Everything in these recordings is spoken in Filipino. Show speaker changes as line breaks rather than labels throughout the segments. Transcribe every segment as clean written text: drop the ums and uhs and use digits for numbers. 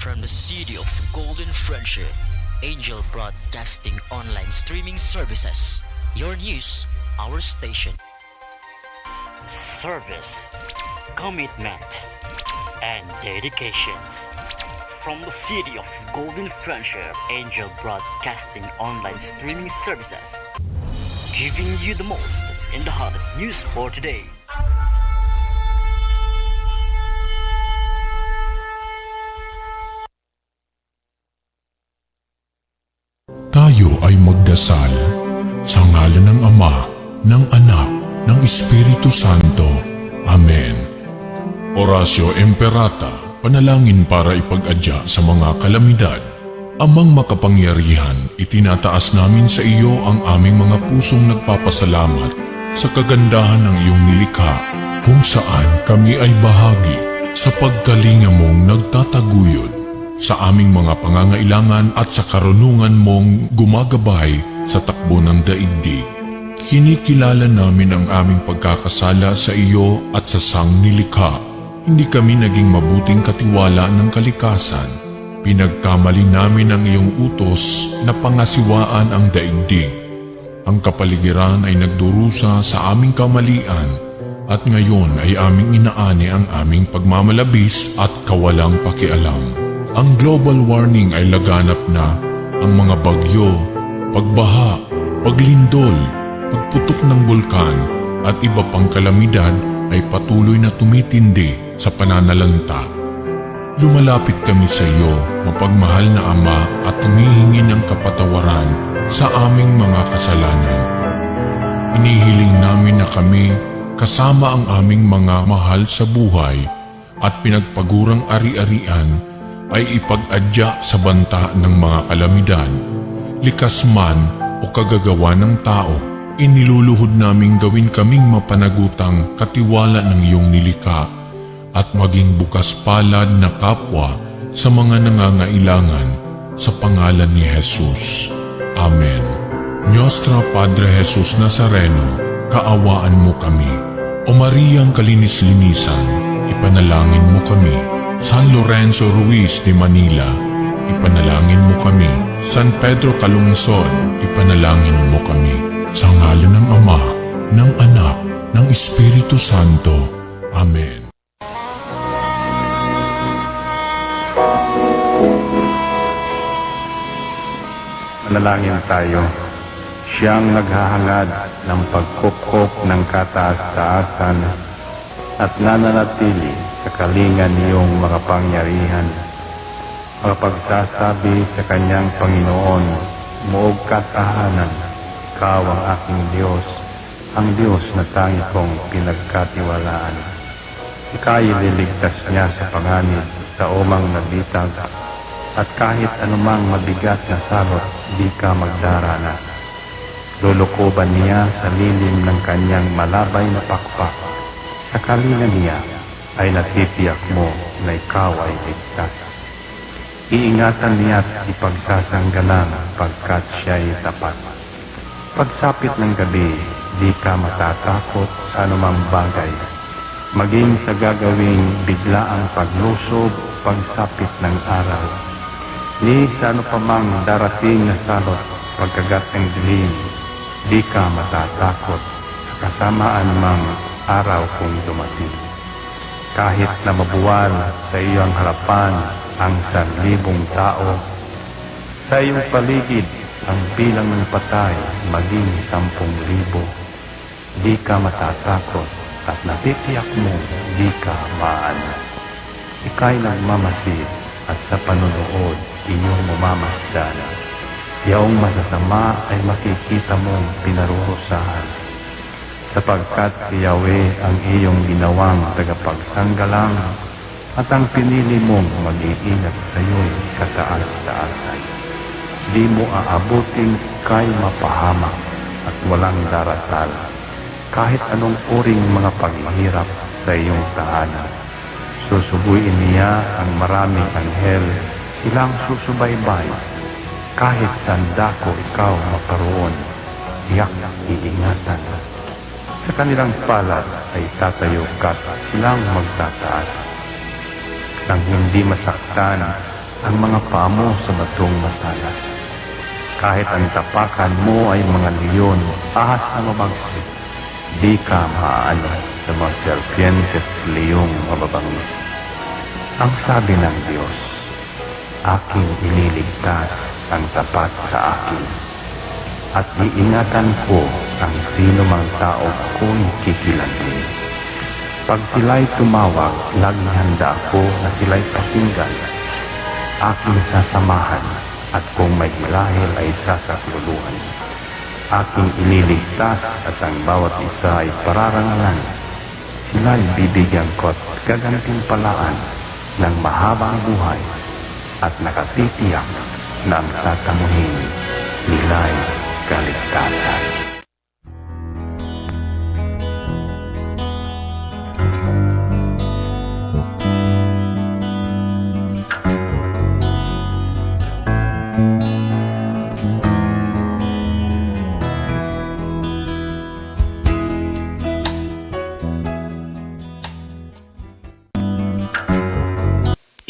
from the city of Golden Friendship, Angel Broadcasting Online Streaming Services. Your news, our station. Service, commitment, and dedications. From the city of Golden Friendship, Angel Broadcasting Online Streaming Services. Giving you the most in the hottest news for today.
Tayo ay magdasal sa ngalan ng Ama, ng Anak, ng Espiritu Santo. Amen. Orasyo Imperata, panalangin para ipag-adya sa mga kalamidad. Amang makapangyarihan, itinataas namin sa iyo ang aming mga pusong nagpapasalamat sa kagandahan ng iyong nilikha, kung saan kami ay bahagi sa pagkalinga mong nagtataguyod sa aming mga pangangailangan at sa karunungan mong gumagabay sa takbo ng daigdig. Kinikilala namin ang aming pagkakasala sa iyo at sa sangnilikha. Hindi kami naging mabuting katiwala ng kalikasan. Pinagkamali namin ang iyong utos na pangasiwaan ang daigdig. Ang kapaligiran ay nagdurusa sa aming kamalian at ngayon ay aming inaani ang aming pagmamalabis at kawalang pakialam. Ang global warming ay laganap na. Ang mga bagyo, pagbaha, paglindol, pagputok ng bulkan at iba pang kalamidad ay patuloy na tumitindi sa pananalanta. Lumalapit kami sa iyo, mapagmahal na Ama, at humihingi ng kapatawaran sa aming mga kasalanan. Inihiling namin na kami kasama ang aming mga mahal sa buhay at pinagpagurang ari-arian ay ipag-adya sa banta ng mga kalamidad. Likas man o kagagawa ng tao, iniluluhod naming gawin kaming mapanagutang katiwala ng iyong nilikha at maging bukas palad na kapwa sa mga nangangailangan sa pangalan ni Jesus. Amen. Nostra Padre Jesus Nazareno, kaawaan mo kami. O Mariang Kalinis-linisan, ipanalangin mo kami. San Lorenzo Ruiz de Manila, ipanalangin mo kami. San Pedro Calungsod, ipanalangin mo kami. Sa ngalan ng Ama, ng Anak, ng Espiritu Santo. Amen.
Manalangin tayo. Siyang naghahangad ng pagkukop ng kataas-taasan at nananatili sa kalingan niyong mga pangyarihan. Makapagsasabi sa kanyang Panginoon, muog katahanan, ikaw ang aking Diyos, ang Diyos na tangi kong pinagkatiwalaan. Ika'y liligtas niya sa panganib sa umang nabitag, at kahit anumang mabigat na salot, di ka magdarana. Lulukoban niya sa lilim ng kanyang malabay na pakpak. Sa kalingan niya ay natitiyak mo na ikaw ay ligtas. Iingatan niya at ipagsasanggalang pagkat siya'y tapat. Pagsapit ng gabi, di ka matatakot sa anumang bagay. Maging sa gagawing biglaang paglusob, pagsapit ng araw. Ni sa ano pa mang darating na salot, pagkagat ng dilim, di ka matatakot sa kasamaan mang araw kung dumating. Kahit na mabuwal sa iyong harapan ang 1,000 tao, sa iyong paligid ang bilang ng patay maging 10,000, di ka matatakot at natitiyak mo di ka maano. Ika'y nagmamasid at sa panunood inyong mamamasdan. Yaong masasama ay makikita mong pinarurusahan, sapagkat si Yahweh ang iyong ginawang tagapagsanggalang at ang pinili mong mag-iingat sa iyo'y kataas-taasan. Di mo aabuting kay mapahamak at walang darasal, kahit anong uring mga paghihirap sa iyong tahanan. Susubuin niya ang maraming anghel, silang susubaybay. Kahit sandako ikaw maparoon, tiyak iingatan. Sa kanilang palad ay tatayo ka, silang magtataas. Nang hindi masaktan ang mga paa mo sa batong matalas. Kahit ang tapakan mo ay mga leon, ahas na mabagsik, di ka maaano sa mga serpientes leong mababangis. Ang sabi ng Diyos, aking ililigtas ang tapat sa akin, at iingatan ko ang sino mang tao ko'y kikilantin. Pag sila'y tumawag, laging handa ako na sila'y pakinggan. Aking sasamahan, at kung may hilahil ay sasakluluhan. Aking ililigtas at ang bawat isa ay pararangalan. Sila'y bibigyan ko at gagantimpalaan ng mahabang buhay at nakatitiyak na ang tatamuhin nila'y kaligtasan.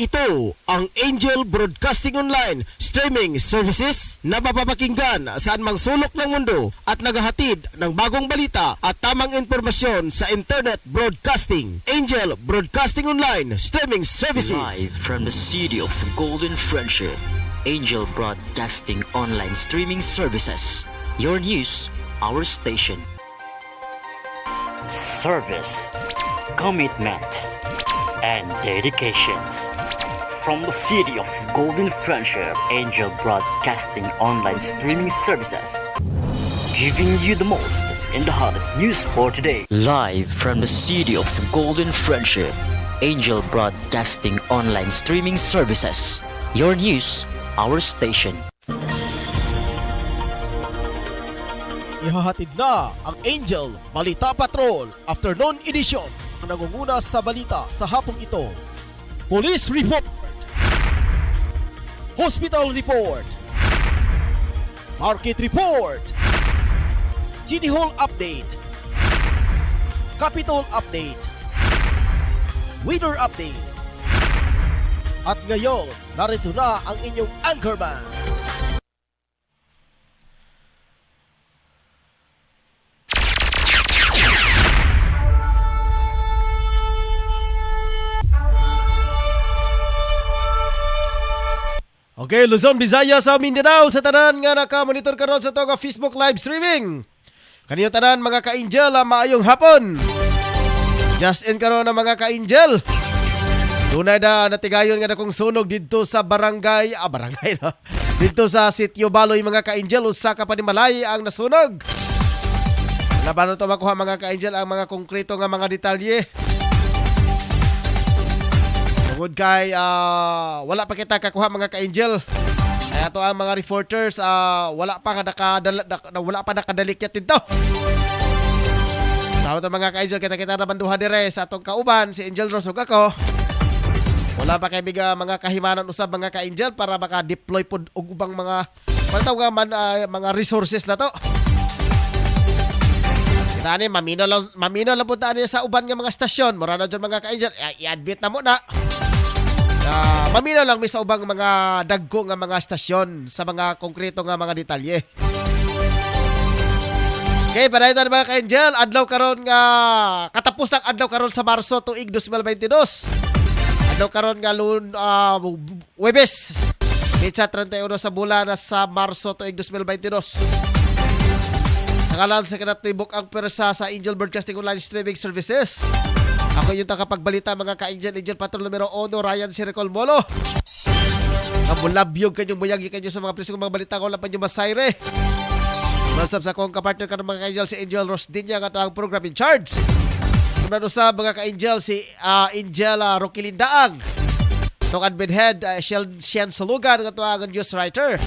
Ito ang Angel Broadcasting Online streaming services na mapapakinggan saan mang sulok ng mundo at naghahatid ng bagong balita at tamang impormasyon sa internet broadcasting. Angel Broadcasting Online streaming services.
Live from the city of Golden Friendship, Angel Broadcasting Online Streaming Services. Your news, our station. Service, commitment, and dedications. From the city of Golden Friendship, Angel Broadcasting Online Streaming Services. Giving you the most in the hottest news for today. Live from the city of Golden Friendship, Angel Broadcasting Online Streaming Services. Your news, our station.
Ihahatid na ang Angel Balita Patrol Afternoon Edition. Ang nangunguna sa balita sa hapong ito. Police Report, Hospital Report, Market Report, City Hall Update, Capitol Update, Weather Update. At ngayon, narito na ang inyong anchorman. Okay, Luzon, Visayas, sa Mindanao, sa tanan nga naka-monitor karon sa to nga Facebook live streaming. Kanyo tanan mga ka-angel, maayong hapon. Just in karon na mga ka-angel. Dunay da natigayon nga dakong sunog didto sa barangay, no? Didto sa Sitio Baloy mga ka-angel, usa ka panimalay ang nasunog. Laban to makuha mga ka-angel ang mga konkreto nga mga detalye. Tungod kay wala pa kita kakuha mga ka-angel. Ay ato ang mga reporters wala pa nakadalikyat dito. Sa mga ka-angel kita na banduha dire sa atong kauban si Angel Rose ug ako. Wala pa kay mga kahimanan usab mga ka-angel para maka-deploy pud og ubang mga mga resources na to. Kita ni mamino lang pud ta sa uban nga mga stasyon. Mura na dyan mga ka-angel. I-admit na mo na. Maminaw lang mi sa ubang mga dagko nga mga stasyon sa mga konkreto nga mga detalye. Okay, para ito mga ka-angel, adlaw karon nga katapos ng adlaw karon sa Marso tuig 2022. Adlaw karon nga Huwebes. Petsa 31 sa bulan sa Marso tuig 2022. Sa kalan sa kinatibok ang persa sa Angel Broadcasting Online Streaming Services. Ako yung takapagbalita mga ka-angel, Angel Patrol numero 1, Ryan Circle Molo. Kamulabyog kanyong muyagi kanyo sa mga presyo mga balita ko lang pa nyo masayre. Masab sa kong kapartner ka ng mga ka-angel si Angel Rosdinya nga ito ang program in charge. Kung sa mga ka-angel si Angel Rocky Lindaang. Itong admin head, Sian Salugan nga ito ang news writer.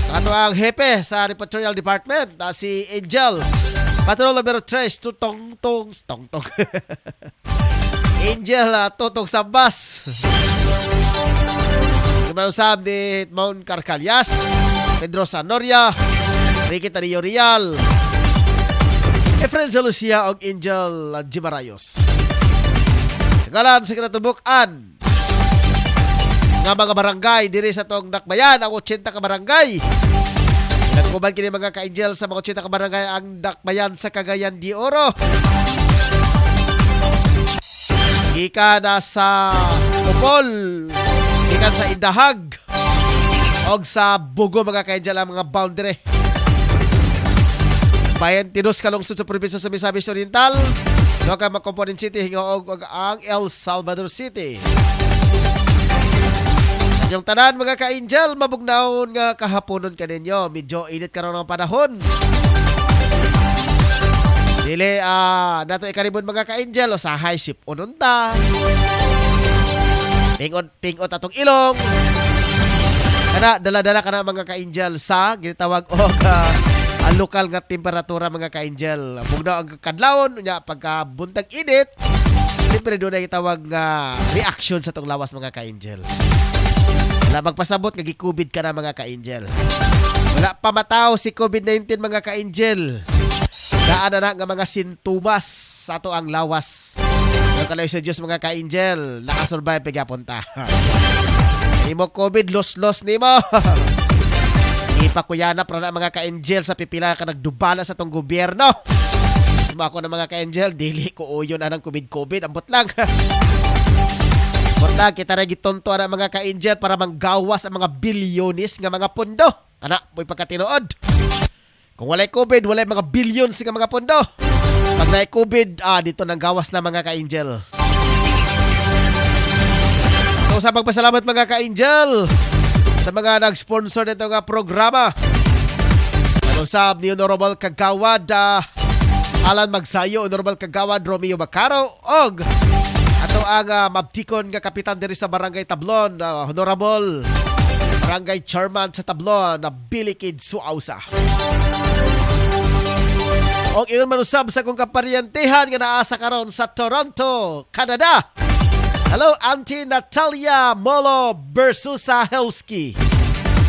Ito ang hepe sa reportorial department, si Angel Patrol numero 3, Tong. Angel, Tutong Sambas. Kumausap ni Mount Carcalyas, Pedro Sanoria, Ricky Tarillo Real, Efren Lucia og Angel Gimarayos. Sagalan sa kinatubukan mga barangay diri sa tong Dakbayan, ang 80 ka barangay. Nagkuban kini mga ka-angel sa mga 80 ka barangay ang Dakbayan sa Cagayan de Oro. Gikan na sa Upol, gikan sa Indahag, og sa Bugo mga ka-angel ang mga boundary. Bayan Tinos kalungsod sa probinsya sa Misamis Oriental, do ka Component City hingaog ang El Salvador City. Yung tanan mga ka-angel, mabugnaon nga kahaponon kaninyo, medyo init karon ng panahon. Dili nato ikaribon mga ka-angel, usahay sip ununta. Pingot atong ilong. Kana dala-dala kana mga ka-angel sa ginatawag og lokal nga temperatura mga ka-angel. Bugnaw ang kadlawon nya pagka buntag init, siyempre doon ay gitawag nga reaction sa tong lawas mga ka-angel. Wala magpasabot nga gi-COVID ka na mga ka-angel. Wala pa mataw si COVID-19 mga ka-angel. Daan na nga mga sintomas sa ato ang lawas. Nagkalayo sa Diyos mga ka-angel, nakasurvive pagyapunta. Nimo COVID, los nimo. Ipakuyana para na mga ka-angel sa pipila ka nagdubala sa tong gobyerno. Mismo ako na mga ka-angel, dili ko uyon anang COVID, ambot lang. Ambot lang, kita na gitonto na mga ka-angel para manggawas ang mga bilyonis nga mga pondo. Ana, mo'y pagkatinood. Kung walay COVID, walay mga billions nga mga pondo. Pag na COVID, dito nang gawas na mga ka-angel. Ito sa pagpasalamat mga ka-angel sa mga nag-sponsor nito nga programa. Usab ni Honorable Kagawad Alan Magsayo, Honorable Kagawad Romeo Bacaro, og ato ang mabtikon nga kapitan diri sa Barangay Tablon, Honorable Barangay Chairman sa Tablon na Billy Kid Suausa. Og iyon man usab sa kong kaparyantehan nga naa sa karon sa Toronto, Canada. Hello, Auntie Natalia Molo Bersusa Helski.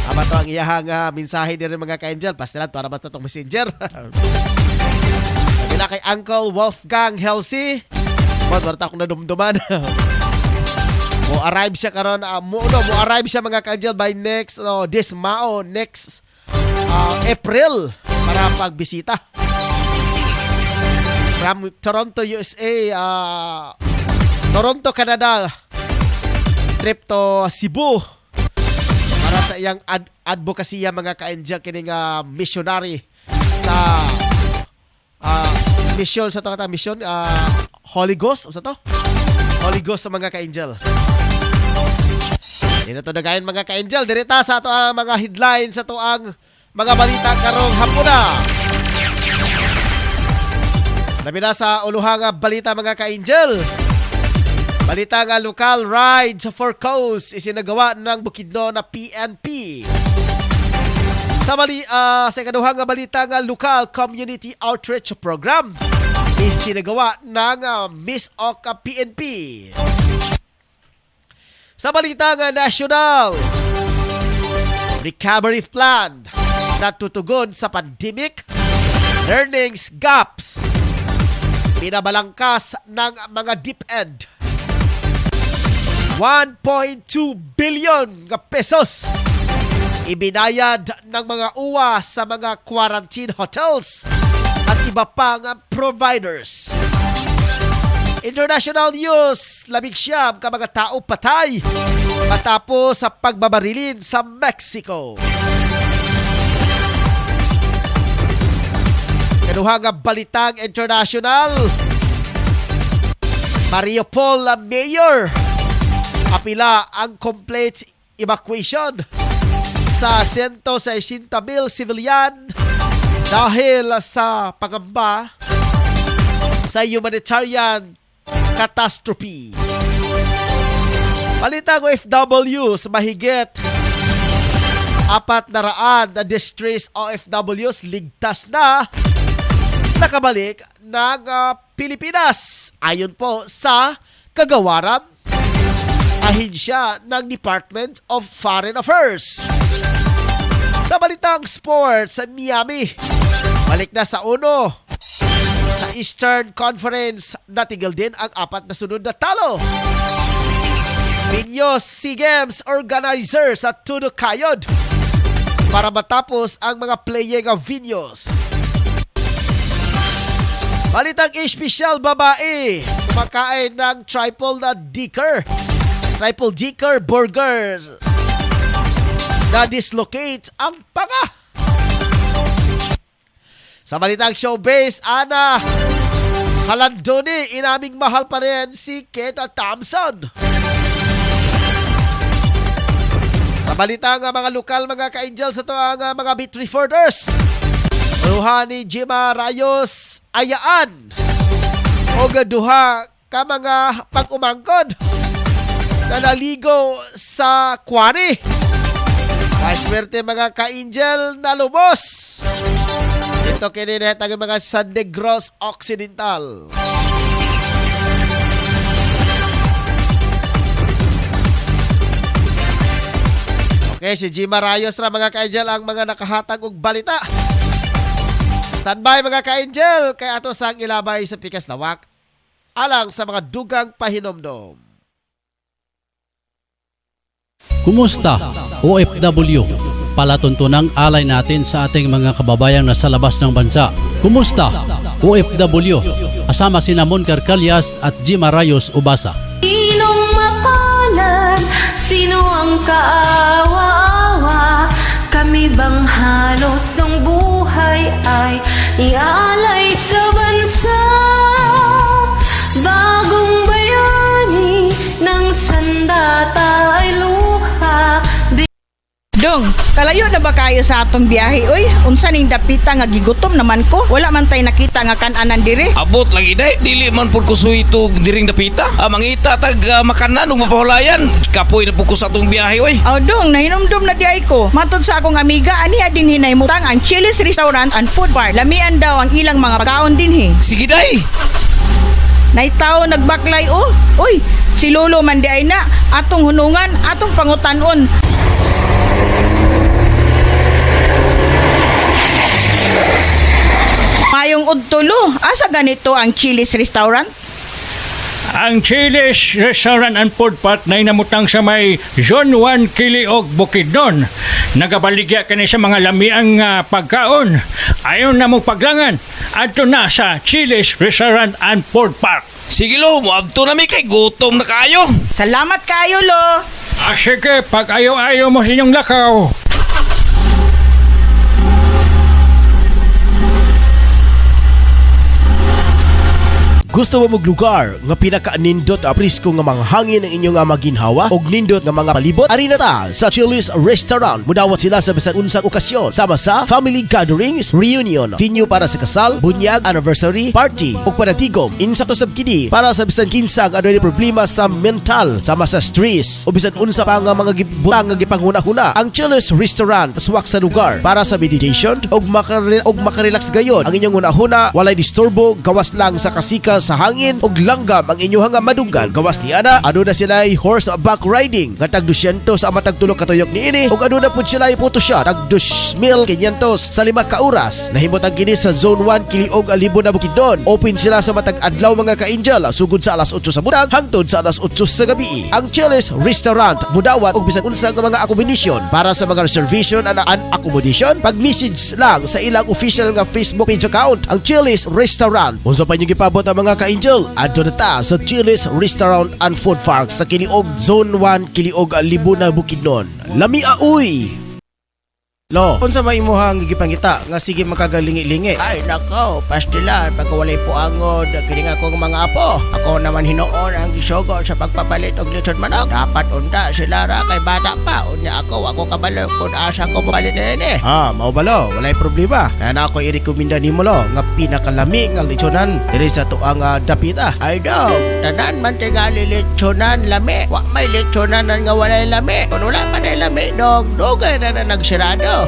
Aba to ang iyahang mensahe din mga ka-angel. Pastilan, para ba itong messenger? Sabi na kay Uncle Wolfgang Helsi. Warta akong nadumduman. Mo-arrive siya karon. Mo-arrive siya mga ka-angel by next April para pagbisita. From Toronto, USA, Toronto, Canada, trip to Cebu para sa iyang advocacy mga ka-angel kining missionary sa mission sa to mission Holy Ghost sa to Holy Ghost sa mga ka-angel. Dito to dagayon mga ka-angel direta sa ato ang mga headlines sa to ang mga balita karong hapuna. Labi na sa uluhang balita mga ka-angel. Balita nga lokal rides for cause isinagawa ng Bukidnon na PNP. Sa ikaduhang balita nga lokal community outreach program isinagawa ng Miss Oka PNP. Sa balita nga national recovery plan na tutugon sa pandemic, learnings gaps, pinabalangkas ng mga DepEd. 1.2 billion nga pesos ibinayad ng mga uwa sa mga quarantine hotels at iba pang providers. International news, labing siyam ka mga tao patay matapos sa pagbabarilin sa Mexico. Kanuhang balitang international, Mariupol Mayor apila ang complete evacuation sa 160,000 civilian dahil sa pangamba sa humanitarian catastrophe. Balitang OFWs, mahigit 400 na distressed OFWs ligtas na nakabalik ng Pilipinas ayon po sa kagawaran ahensya ng Department of Foreign Affairs. Sa balitang sports sa Miami, balik na sa uno. Sa Eastern Conference, natigil din ang 4 na sunod na talo. Pinyos SEA Games organizer sa Tudo Kayod para matapos ang mga playing of videos. Balitang espesyal babae kumakain ng triple decker burgers na dislocate ang panga. Sa balitang showbiz, Ana Halandoni, inaming mahal pa rin si Kate Thompson. Sa balitang mga lokal mga ka-angel sa ito ang mga beat reporters, duha ni Jima Rayos ayaan o duha ka mga pag-umangkod na naligo sa quarry. Kaswerte mga ka-angel na lumos. Ito kininet ang mga San Negros Occidental. Okay, si Jima Rayos ra mga ka-angel ang mga nakahatag og balita. Standby mga ka-angel kay ato sang ilabay sa pikas lawak alang sa mga dugang pahinomdom.
Kumusta OFW? Palatuntunang alay natin sa ating mga kababayang nasa labas ng bansa. Kumusta OFW? Asama sina Mon Carcalias at Jima Rayos Ubasa.
Sinong mapalad? Sino ang kaawa-awa? Kami bang halos ng buhay ay ialay sa bansa? Bagong bayani ng sandata ay luha.
Dong, kalayo na ba kayo sa atong biyahe? Uy, unsa ning dapita nga gigutom naman ko? Wala man tay nakita nga kan-anan dire.
Abot lagi day, dili man pud ko suito diring dapita. Mangita tag makanan ug mapahulayan. Kapoy na pud ko sa atong biyahe oy.
Oh, dong, nahinomdom na di ay ko. Matod sa akong amiga, aniya din hinaymutang ang Chili's Restaurant and Food Bar. Lamian daw ang ilang mga pagkaon dinhi.
Sige day.
Naitaw nagbaklay oh. Uy, si Lolo man di ay na atong hunungan, atong pangutan-on. Mayong udtulo, asa ganito ang Chili's Restaurant?
Ang Chili's Restaurant and Food Park na inamutang sa may Zone 1 Kiliog, Bukidnon. Nagabaligya ka sa mga lamiang pagkaon. Ayaw na mong paglangan. Adto na sa Chili's Restaurant and Food Park.
Sige lo, moabto na mi kay gutom na kayo.
Salamat kayo, Lo.
Sige, pag ayaw-ayaw mo sa inyong lakaw.
Gusto mo maglugar nga pinaka-nindot a prisko nga mga hangin ang inyong maginhawa og nindot nga mga palibot? Ari na ta sa Chili's Restaurant. Mudawat sila sa bisan unsang okasyon sama sa family gatherings, reunion, venue para sa kasal, bunyag, anniversary, party ug panatigom. Insakto sab kini para sa bisan kinsa nga adunay problema sa mental sama sa stress o bisan unsa pa nga mga gibutang nga gipanghuna-huna. Ang Chili's Restaurant swak sa lugar para sa meditation og makarelax gayon. Ang inyong hunahuna walay disturbo, gawas lang sa kasika sa hangin og langgam ang inyong madunggan. Gawas ni ana, aduna sila horseback riding nga tag 200 sa matag tulo ka tuyok niini ug aduna pud sila photoshoot tag 2,500 sa 5 ka oras. Nahimutang kini sa Zone 1 Kiliog, Alibo na Bukidnon. Open sila sa matag adlaw mga ka-angel sugod sa alas 8 sa buntag hangtod sa alas 8 sa gabi. Ang Chili's Restaurant mudawat og bisan unsa nga mga accommodation. Para sa mga reservation and accommodation, pag-message lang sa ilang official nga Facebook page account, ang Chili's Restaurant. Unsa pa niyo gipabot ang mga ka-angel, adto na ta sa Chili's Restaurant and Food Park sa Kiliog, Zone 1 Kiliog, Libo na Bukidnon. Lamia uy! Lo, unsa may imuhang gigipangita nga sige makagalingi-lingi?
Ay nako, pastilan pagkawalay po angod kining akong mga apo. Ako naman hinuon ang gisugo sa pagpapalit og lechon manok. Dapat unta sila ra kay bata pa. Unya ako kabalo kun asa ko mapalit ini.
Mao balo, walay problema. Kaya na ako i-rekomenda nimo lo nga pinakalami nga lechonan diri sa tuang dapita.
Ay dog, tanan man tingali lechonan lami. Wa may lechonan nga walay lami. Kun wala pa na lami dog, dugay na nagsirado. kayo.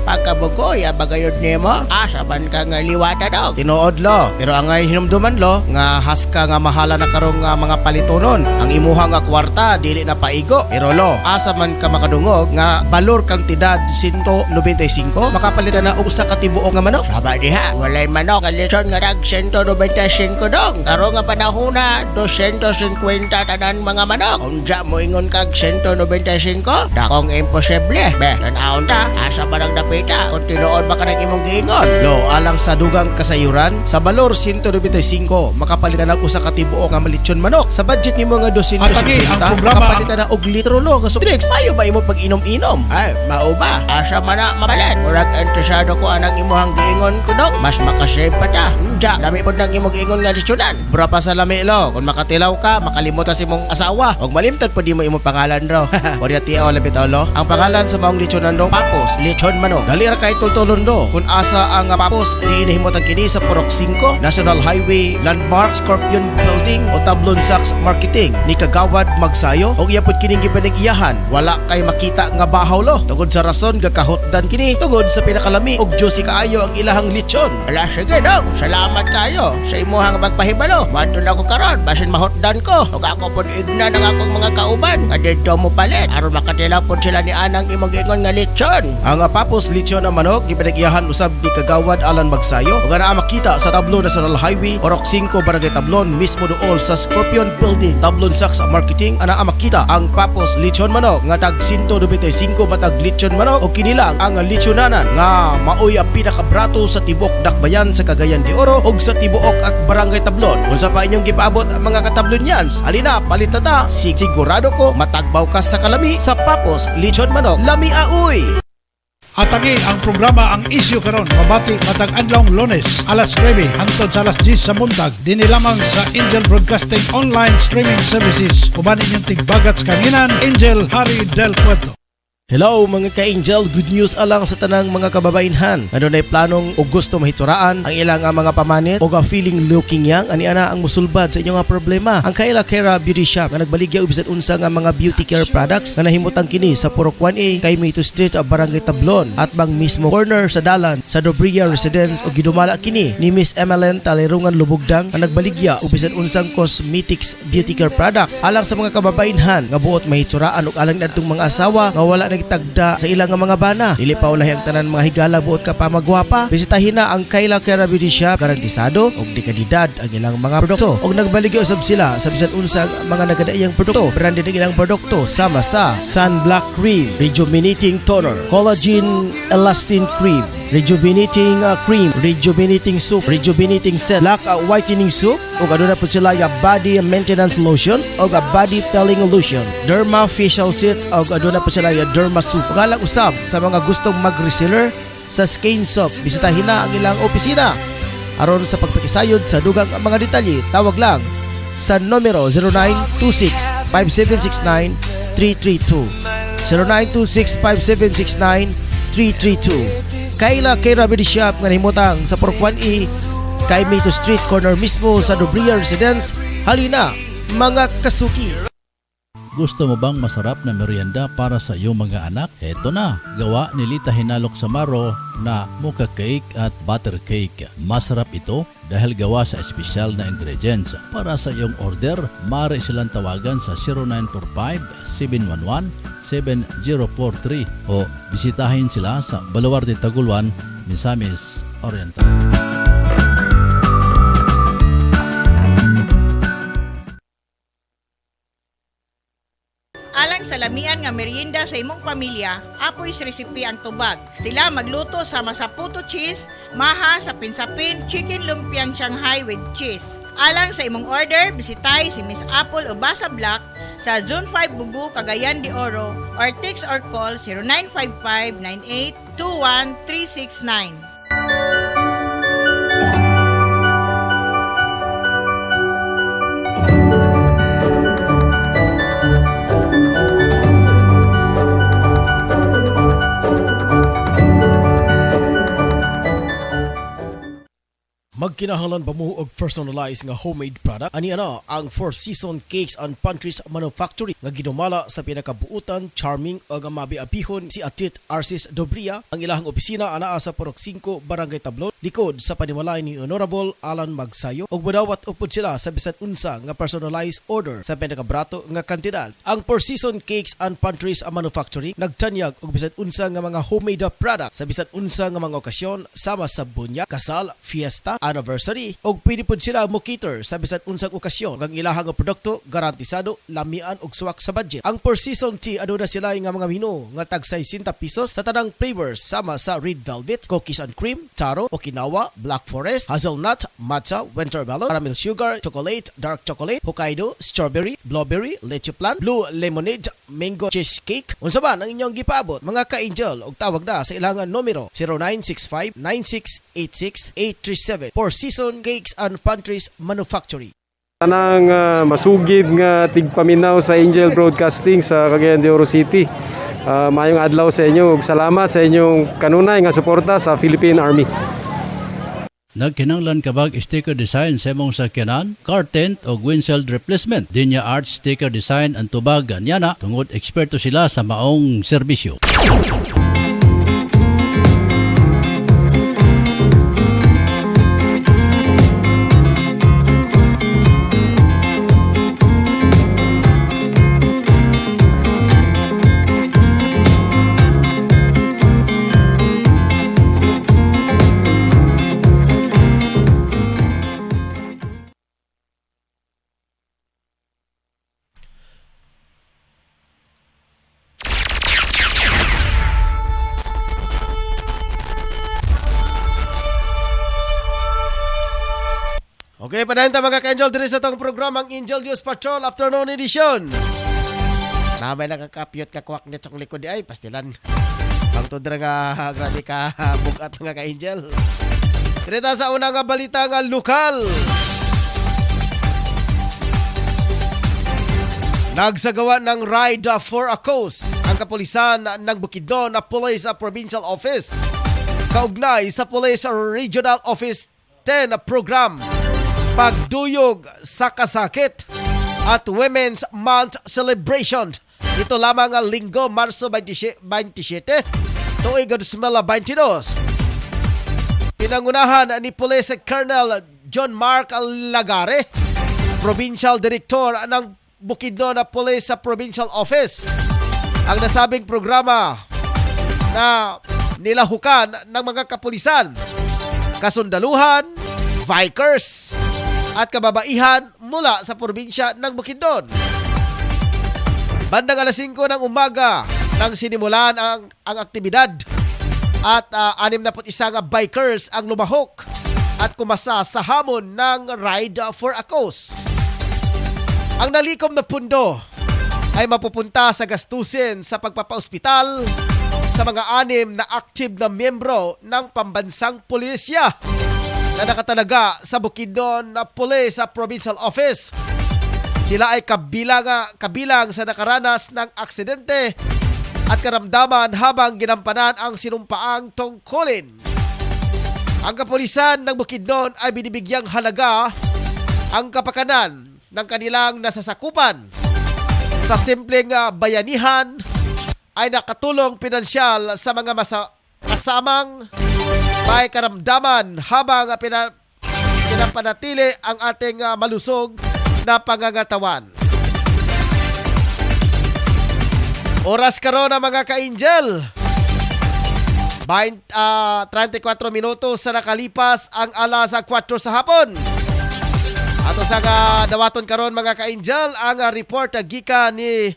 Pagkabugoy, abagayod nimo, asa man ka nga liwata dog.
Tinuod lo, pero angay hinumduman lo nga haska nga mahala na karong nga mga palitonon. Ang imuha nga kwarta dili na paigo. Pero lo, asa man ka makadungog nga balor kantidad 195 makapalit na og usa ka tibuok nga manok.
Saba diha, walay manok kalison nga dag 195 dong. Karo nga panahona 250 tanan mga manok. Unja mo ingon kag 195? Dakong imposible. Be, tan-aon ta, asa ba nang dapita kung tinuod ba ka ng imong giingon?
Lo, alang sa dugang kasayuran, sa balor 195 makapalitan og usa ka tibuok nga malitsyon manok. Sa budget nimo nga 250 makapalitan na og litro lo nga drinks. Ayo ba imo pag-inom-inom?
Ay, mao ba? Asa man na mabalan? Murag interesado ko anang imuhang giingon ko dong. Mas makasave pa ta. Unja, dami pod nang imong giingon nga litsunan.
Bra pa sa lami lo, kung makatilaw ka, makalimot ka si mong asawa. Og malimtad pa di mo imong pangalan raw. Orya tiaw labit lo. Ang pangalan sa maong litsunan do, Papos, lechon manok. Dali ra kay tultulon do. Kung asa ang Papos, hinihimot ang kini sa Purok 5, National Highway, Landmark Scorpion Building o Tablon Sachs Marketing ni Kagawad Magsayo. Og iya pod kining gipanag-iyahan. Wala kay makita nga bahaw lo. Tungod sa rason gakahotdan kini tungod sa pinakalami og juicy kaayo ang ilahang lechon.
Ala, sige dong. Salamat kayo sa imuhang pagpahibalo. Madto na ko karon basin mahotdan ko. Og ako pod igna ng akong mga kauban. Adto mo palit aron makatilaw pod sila ni anang imong giingon nga lechon.
Ang Papos lechon na manok gipanag-iyahan usab ni Kagawad Alan Magsayo. Ug ana makita sa Tablon National Highway, Orok 5, Barangay Tablon, mismo dool sa Scorpion Building, Tablon Sachs Marketing. Ana makita ang Papos lechon manok nga tag 195 matag lechon manok o kinilang ang lechonanan nga maoy ang pinakabrato sa tibok dakbayan sa Cagayan de Oro ug sa tibuok at Barangay Tablon. Unsa pa inyong gipaabot ang mga katablonyans? Alina, palit na ta. Sigurado ko matagbaw ka sa kalami sa Papos lechon manok. Lami aoy.
Atagi ang programa ang isyu karon mabati matag adlong Lunes alas 9 hangtod sa alas 10 sa buntag dinhi lamang sa Angel Broadcasting Online Streaming Services. Uban inyong tigbagat sa kanginan, Angel Harry Del Puerto.
Hello mga ka-angel, good news alang sa tanang mga kababainhan. Ano na'y planong o gusto mahitsuraan ang ilang mga pamanit o feeling looking young, ani ana ang musulbad sa inyong problema. Ang Kayla Kera Beauty Shop nga nagbaligya og bisan unsa nga mga beauty care products na nahimutang kini sa Purok 1A, Kaymito Street, Barangay Tablon at bang mismo corner sa dalan sa Dobria Residence o gidumala kini ni Miss Emeline Talerungan Lubugdang ang nagbaligya og bisan unsang cosmetics beauty care products alang sa mga kababainhan nga buot mahitsuraan og alang adtong mga asawa nga wala tagda sa ilang mga bana. Dili pa ulahi ang tanan mga higala buot ka pa magwapa. Bisitahin na ang Kayla Kera Beauty Shop, garantisado og di kalidad ang ilang mga produkto. Og nagbaligya usab sila sa bisan unsang mga nagadaiyang produkto. Branded ang ilang produkto sama sa Sunblock Cream, Rejuvenating Toner, Collagen Elastin Cream, Rejuvenating Cream, Rejuvenating Soup, Rejuvenating Set, Black Whitening Soup, ug aduna po sila ya Body Maintenance Lotion ug Body Peeling Lotion, Derma Facial Set ug aduna po sila ya Derma Soup. Ug alang usab sa mga gustong mag-reseller sa Skin Soap, bisitahin na ang ilang opisina. Aron sa pagpakisayod sa dugang mga detalye, tawag lang sa numero 0926-5769-332. 0926-5769-332. Kayla Kera Beauty Shop nga nahimutang sa Purok 1E, Kaymito Street, corner mismo sa Dobria Residence. Halina, mga kasuki!
Gusto mo bang masarap na merienda para sa iyong mga anak? Eto na, gawa ni Lita Hinalok Samaro na mocha cake at butter cake. Masarap ito dahil gawa sa espesyal na ingredients. Para sa iyong order, maaari silang tawagan sa 0945-711-7043 o bisitahin sila sa Baluarte Taguluan, Misamis Oriental.
Alang sa lamian nga merienda sa imong pamilya, apoy sa resipe ang tubag. Sila magluto sama sa puto cheese, maha sa pinsapin, chicken lumpiang Shanghai with cheese. Alang sa imong order, bisitay si Miss Apple o Basa Black sa Zone 5 Bugu, Cagayan de Oro or text or call 0955-9821-369.
Magkinahanglan ba mo og personalized nga homemade product? Ani ana ang Four Seasons Cakes and Pantries Manufactory nga ginumala sa pinakabuutan, charming ug mabiabihon si Atit Arcis Dobria. Ang ilahang opisina anaa sa Purok 5, Barangay Tablon, likod sa panimalay ni Honorable Alan Magsayo, ug modawat upod sila sa bisan unsa nga personalized order sa pinakabrato nga kantidad. Ang Four Seasons Cakes and Pantries Manufactory nagtanyag og bisan unsa nga mga homemade product sa bisan unsa nga mga okasyon sama sa bunya, kasal, fiesta, anniversary, og pwede pud sila mo cater sa bisan unsang okasyon. Ang ilahang produkto garantisado, lamian og suwak sa budget. Ang Four Seasons Tea aduna sila nga mga menu nga tag 60 pesos sa tanang flavors sama sa red velvet, cookies and cream, taro, Okinawa, black forest, hazelnut, matcha, wintermelon, caramel sugar, chocolate, dark chocolate, Hokkaido, strawberry, blueberry, leche plan, blue lemonade, mango cheesecake. Unsa man ang inyong gipaabot mga ka-angel og tawag na sa ilangan numero 0965-9686-837 Four Seasons Cakes and Pantries Manufactory.
Tanang masugid nga tigpaminaw sa Angel Broadcasting sa Cagayan de Oro City. Mayong adlaw sa inyo ug salamat sa inyong kanunay nga suporta sa Philippine Army.
Nagkinanglan kabag sticker design sa imong sakyanan, car tent o windshield replacement. Dinya Art Sticker Design ang tubag anyana tungod eksperto sila sa maong serbisyo.
Okay, panahin ta mga ka-angel diri sa tong programang Angel News Patrol Afternoon Edition. Namay nakakapyot ka kwak nitong likod di ay pastilan. Pagtudra nga grabe ka bugat mga ka-angel. Dito sa una nga balita nga lokal. Nagsagawa ng Ride for a Cause ang kapulisan ng Bukidnon na Police Provincial Office kaugnay sa Police Regional Office 10 program Pagduyog sa Kasakit at Women's Month Celebration. Ito lamang ang linggo, Marso 27, tuig 2022. Pinangunahan ni Police Colonel John Mark Lagare, Provincial Director ng Bukidnon Police Provincial Office. Ang nasabing programa na nilahukan ng mga kapulisan, kasundaluhan, Vikers, at kababaihan mula sa probinsya ng Bukidnon. Bandang alas 5 ng umaga nang sinimulan ang aktibidad at 61 nga bikers ang lumahok at kumasa sa hamon ng Ride for a Cause. Ang nalikom na pundo ay mapupunta sa gastusin sa pagpapaospital sa mga 6 na active na miyembro ng pambansang pulisya na nakatalaga sa Bukidnon na Police Provincial Office. Sila ay kabilang sa nakaranas ng aksidente at karamdaman habang ginampanan ang sinumpaang tungkulin. Ang kapulisan ng Bukidnon ay binibigyang halaga ang kapakanan ng kanilang nasasakupan. Sa simpleng bayanihan ay nakatulong pinansyal sa mga kasamang may karamdaman habang pinapanatili ang ating malusog na pangangatawan. Oras karon na mga ka-angel. 34 minutos sa nakalipas ang alas 4 sa hapon. Ato sa dawaton karon mga ka-angel ang report gikan ni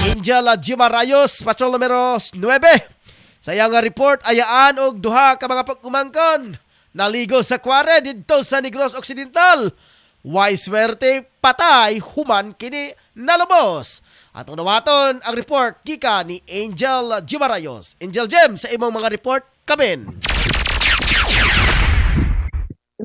Angel Gimarayos, patrol numero 9. Sa iyang report, ayaan og duha ka mga pagkumangkon naligo sa kware didto sa Negros Occidental. Way swerte patay human kini nalubos. Atong dawaton ang report kika ni Angel Gimarayos. Angel Gem, sa imong mga report kamen.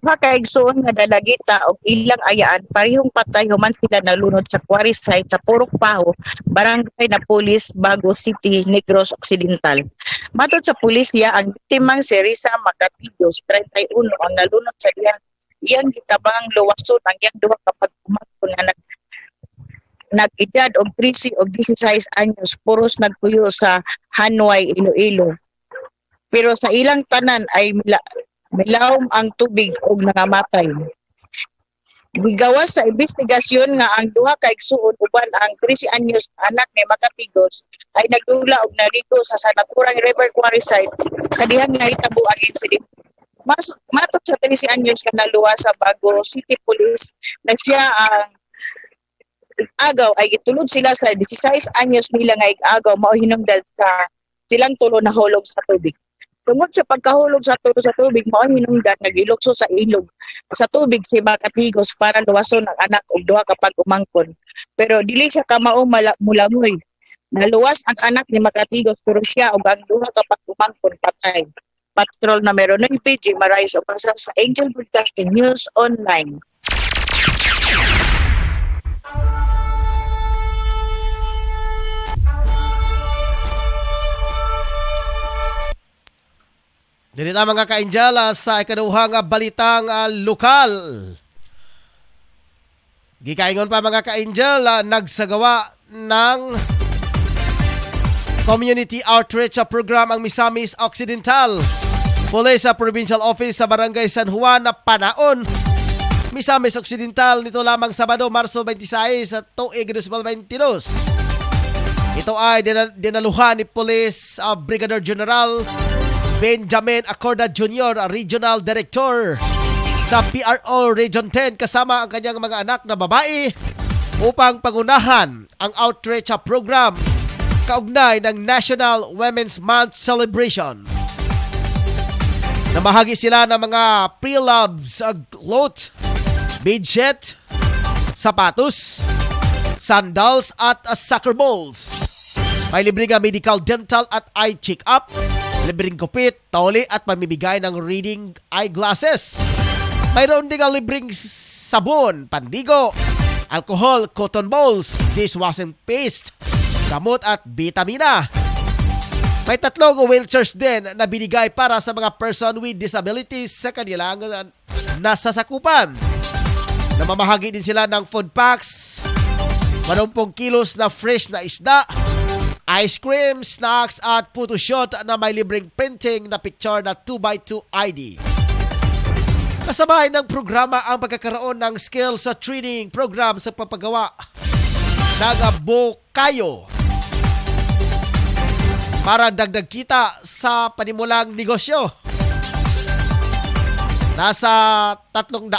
Duha ka igsoon nga dalagita og ilang ayaan parehong patay human sila nalunod sa quarry site sa Purok Paho, Barangay Napolis, Bago City, Negros Occidental. Matod sa pulisya, ang biktimang si Risa Macatidos, 31, ang nalunod sa iyang gitabang luwason ang iyang duha ka pagkumakon nga nag-edad og 13 og 16 anyos, puros nagpuyo sa Hanway, Iloilo. Pero sa ilang tanan ay milawom ang tubig ug nangamatay. Gigawas sa investigasyon nga ang duha ka igsuon uban ang 13 anyos anak ni Macatidos ay nagdula og naligo sa Sanaturang River Quarry site sa dihang nahitabo ang insidente. Matod sa 13 anyos kanaluwa sa Bago City Police na siya ang agaw ay gitulod sila sa 16 anyos nila nga ig-agaw mao hinungdan sa silang tulo na hulog sa tubig. Tungod sa pagkahulog sa tubig, mao hinungdan nagilukso sa ilog sa tubig si Macatidos para luwason ang anak og duha ka pag-umangkon. Pero dili siya kamao mulamoy. Naluwas ang anak ni Macatidos pero siya og ang duha ka pag-umangkon patay. Patrol numero 9 PG Marais o sa Angel Broadcasting News Online.
Dili ta mga ka-angel sa ikaduhang balitang lokal. Gikaingon pa mga ka-angel, nagsagawa ng community outreach program ang Misamis Occidental. Police sa Provincial Office sa Barangay San Juan na Panaon, Misamis Occidental nito lamang Sabado, Marso 26 at tuig 2022. Ito ay dinaluhan ni Police Brigadier General Benjamin Acorda Jr., Regional Director sa PRO Region 10 kasama ang kanyang mga anak na babae upang pangunahan ang outreach program kaugnay ng National Women's Month Celebration. Namahagi sila ng mga pre-loves, cloth, bedsheet, sapatos, sandals at soccer balls. May libre nga medical, dental at eye check-up, libreng kupit, toli at pamimigay ng reading eyeglasses. Mayroon din ang libreng sabon, pandigo, alcohol, cotton balls, dishwashing paste, gamot at vitamina. May 3 wheelchairs din na binigay para sa mga person with disabilities sa kanilang nasasakupan. Namamahagi din sila ng food packs, 80 kilos na fresh na isda, ice cream, snacks at photoshoot na may libreng printing na picture na 2x2 ID. Kasabay ng programa ang pagkakaroon ng skills sa training program sa papagawa ng bokayo para dagdag kita sa panimulang negosyo. Nasa 300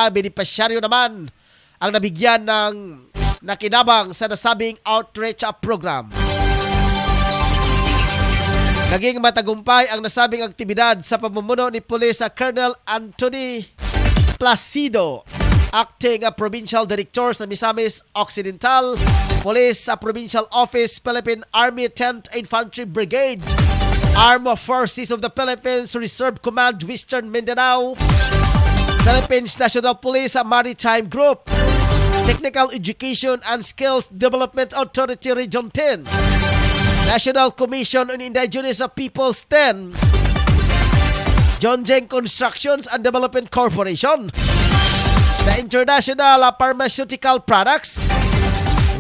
benepisyaryo naman ang nabigyan ng nakinabang sa nasabing outreach program. Naging matagumpay ang nasabing aktibidad sa pamumuno ni Police Colonel Anthony Placido, Acting Provincial Director sa Misamis Occidental, Police Provincial Office, Philippine Army 10th Infantry Brigade, Armed Forces of the Philippines Reserve Command Western Mindanao, Philippines National Police Maritime Group, Technical Education and Skills Development Authority Region 10, National Commission on Indigenous Peoples 10, Jonjeng Constructions and Development Corporation, the International Pharmaceutical Products,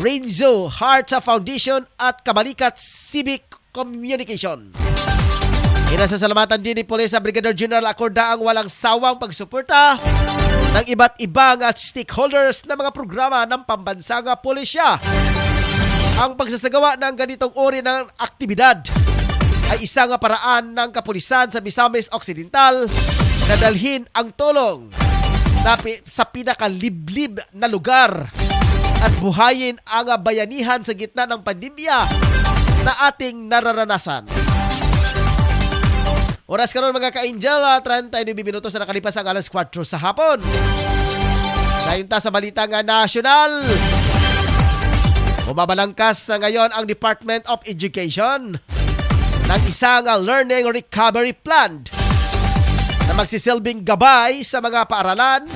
Renzo Hearts Foundation at Kabalikat Civic Communication. Inasasalamatan din ni Police Brigadier General Acorda ang walang sawang pagsuporta ng iba't ibang stakeholders na mga programa ng pambansang pulisya. Ang pagsasagawa ng ganitong uri ng aktibidad ay isang paraan ng kapulisan sa Misamis Occidental na dalhin ang tulong sa pinakaliblib na lugar at buhayin ang bayanihan sa gitna ng pandemya na ating nararanasan. Oras karon mga ka-angel, 39 minutos na nakalipas ang alas 4 sa hapon. Dayon ta sa balitang nasyonal. Umabalangkas ngayon ang Department of Education ng isang learning recovery plan. na magsisilbing gabay sa mga paaralan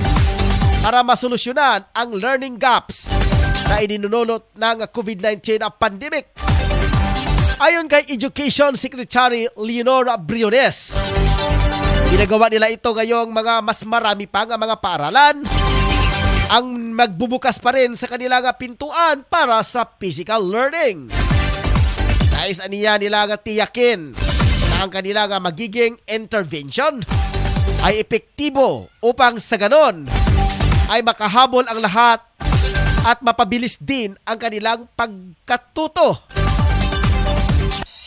para masolusyonan ang learning gaps na idinunulot ng COVID-19 pandemic. Ayon kay Education Secretary Leonora Briones, ginagawa nila ito ngayong mga mas marami pang mga paaralan ang magbubukas pa rin sa kanilang pintuan para sa physical learning. Nais aniya nila tiyakin na ang kanilang magiging intervention ay epektibo upang sa ganon ay makahabol ang lahat at mapabilis din ang kanilang pagkatuto.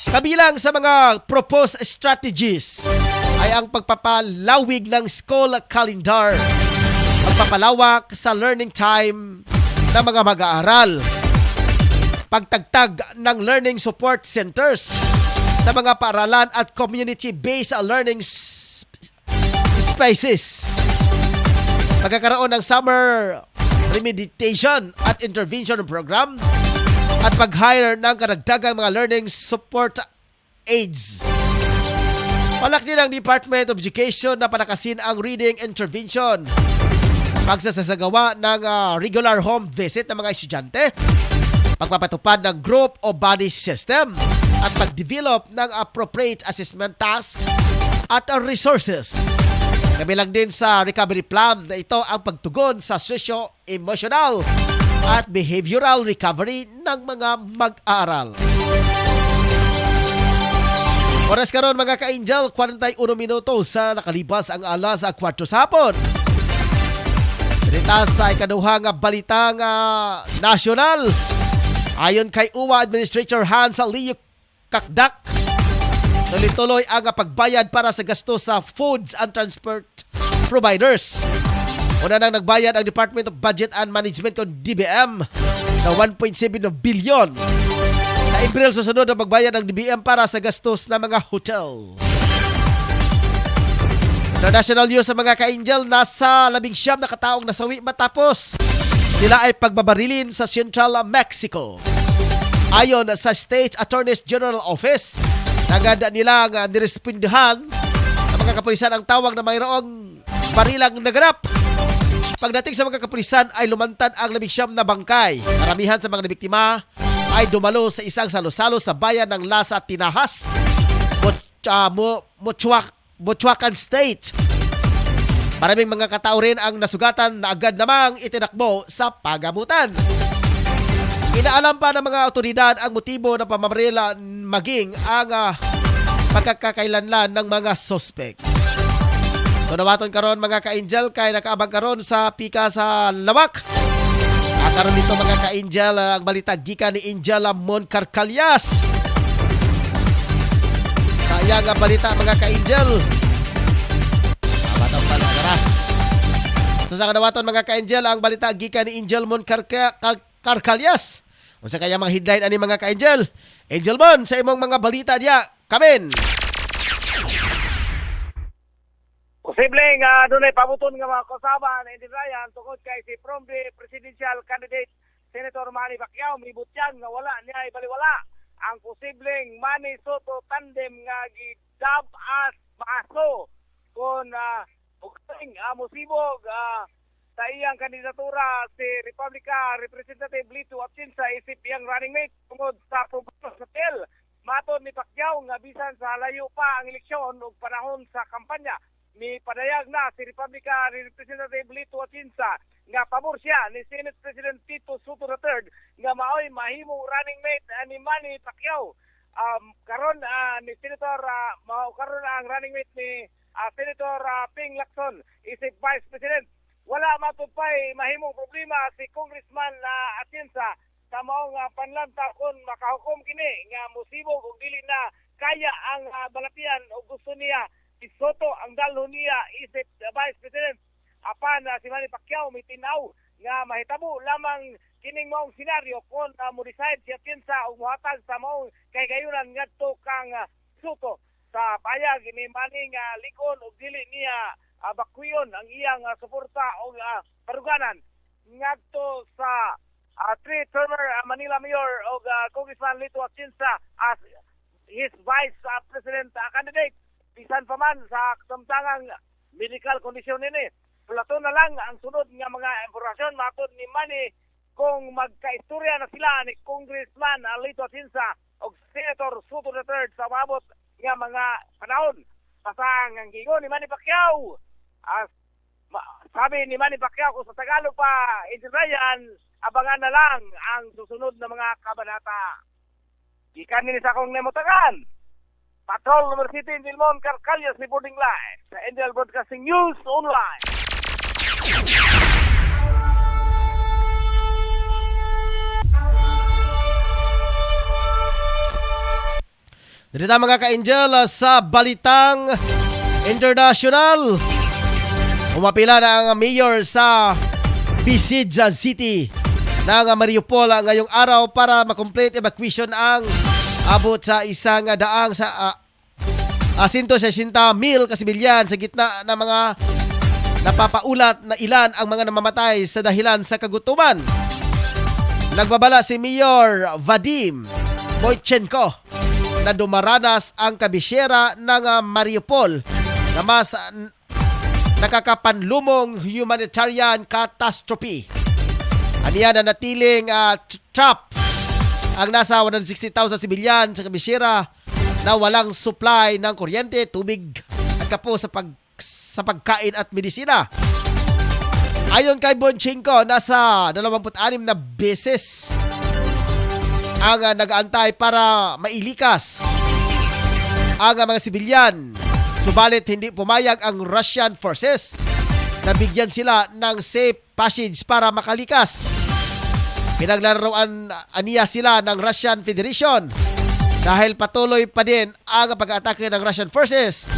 Kabilang sa mga proposed strategies ay ang pagpapalawig ng school calendar, pagpapalawak sa learning time ng mga mag-aaral, pagtagtag ng learning support centers sa mga paaralan at community-based learning spaces, pagkakaroon ng summer remediation at intervention program, at pag-hire ng karagdagang mga learning support aids. Palak din ng Department of Education na palakasin ang reading intervention, pagsasagawa ng regular home visit ng mga estudyante, pagpapatupad ng group o body system, at pag-develop ng appropriate assessment tasks at resources. Kabilang din sa recovery plan na ito ang pagtugon sa socio-emotional at behavioral recovery ng mga mag-aaral. Oras karon mga ka-Angel, 41 minuto sa nakalipas ang alas 4 sa hapon. Dito sa ikaduhang balitang nasyonal, ayon kay UWA Administrator Hans Leo Kakdak, tuloy-tuloy ang pagbayad para sa gasto sa foods and transport providers. Una nang nagbayad ang Department of Budget and Management o DBM na 1.7 bilyon. Sa April, susunod ang magbayad ang DBM para sa gastos ng mga hotel. International news sa mga ka-Angel, nasa 19 na kataong nasawi matapos sila ay pagbabarilin sa Central Mexico. Ayon sa State Attorney General Office, naganda nila ang nirespondahan ng mga kapulisan ang tawag na mayroong barilang naganap. Pagdating sa mga kapulisan ay lumantad ang 19 na bangkay. Karamihan sa mga nabiktima ay dumalo sa isang salo-salo sa bayan ng Lasa Tinahas, Michoacan State. Maraming mga katao rin ang nasugatan na agad namang itinakbo sa pagamutan. Inaalam pa ng mga otoridad ang motibo ng pamamarila maging ang pagkakailanlan ng mga sospek. Tunawaton karon mga ka-Angel kay nakaabang karon sa pika sa Lawak. Karon dito mga ka-Angel ang balita gikan ni Angel Moncarcalias. Sayang ang balita mga ka-Angel. Batang pala gara. Ito sa kanawaton mga ka-Angel ang balita gikan ni Angel Moncarcalias. Unsa kaya mga headline ani mga ka-Angel? Angel Mon sa imong mga balita diya. Kamen.
Posibleng doon ay pabuton nga mga kasama na Indy Ryan tungkol kay si Prombe Presidential Candidate Senator Manny Pacquiao mibut yan nga wala niya ibaliwala ang posibleng Manny Soto tandem nga gidab as maaso kung musibog sa iyang kandidatura si Republica Representative Lito Atienza isip iyang running mate tungkol sa proposal sa PEL. Matod ni Pacquiao nga bisan sa layo pa ang eleksyon ug panahon sa kampanya, ni padayag na si Republica Representative Lito Atienza nga pabor siya ni Senate President Tito Soto III nga maoy mahimong running mate ni Manny Pacquiao. Karon ni Senator karon ang running mate ni Senator Ping Lacson isip Vice President. Wala matupay mahimong problema si Congressman Atienza sa maong panlanta kung makahukom kini nga musibog ug dili na kaya ang balatian o gusto niya si Soto ang dalo niya isip Vice President. Apan si Manny Pacquiao may tinaw nga mahitabo lamang kining maong senaryo kung mo-decide si Atienza o muhatag sa maong kaygayunan ngadto kang Soto sa payag ni Manny nga likon o dili niya bakwiyon ang iyang suporta o paruganan ngadto sa three-termer Manila Mayor o Congressman Lito Atienza as his Vice President candidate. Bisan pa man sa samtangang medical condition nini. Plato na lang ang sunod nga mga impormasyon matod ni Manny kung magkaistorya na sila ni Congressman Lito Atienza o Senator Soto III sa mabot nga mga panahon. Pasang ang gingon ni Manny Pacquiao. Sabi ni Manny Pacquiao kung sa Tagalog pa, Angel Ryan, abangan na lang ang susunod na mga kabanata. Gikan ni sa akong nemutagan. Patrol Number City, Dilmon Carcalias reporting live sa NDL Broadcasting News Online.
Dito mga ka-Angel sa Balitang International. Umapila na ang mayor sa Bisidja City ng Mariupol ngayong araw para makomplete evacuation ang abot sa isang daang sa 160,000 kasibilyan sa gitna ng mga napapaulat na ilan ang mga namamatay sa dahilan sa kagutuman. Nagbabala si Mayor Vadim Boychenko na dumaranas ang kabisyera ng Mariupol na mas nakakapanlumong humanitarian catastrophe. Aniya na natiling trap ang nasa 160,000 sibilyan sa kabisyera na walang supply ng kuryente, tubig at kapo sa pagkain at medisina. Ayon kay Bonchenko, nasa 26 na beses ang nag-aantay para mailikas ang mga sibilyan. Subalit hindi pumayag ang Russian forces na bigyan sila ng safe passage para makalikas. Pinaglalaroan aniya sila ng Russian Federation dahil patuloy pa din ang pag-atake ng Russian forces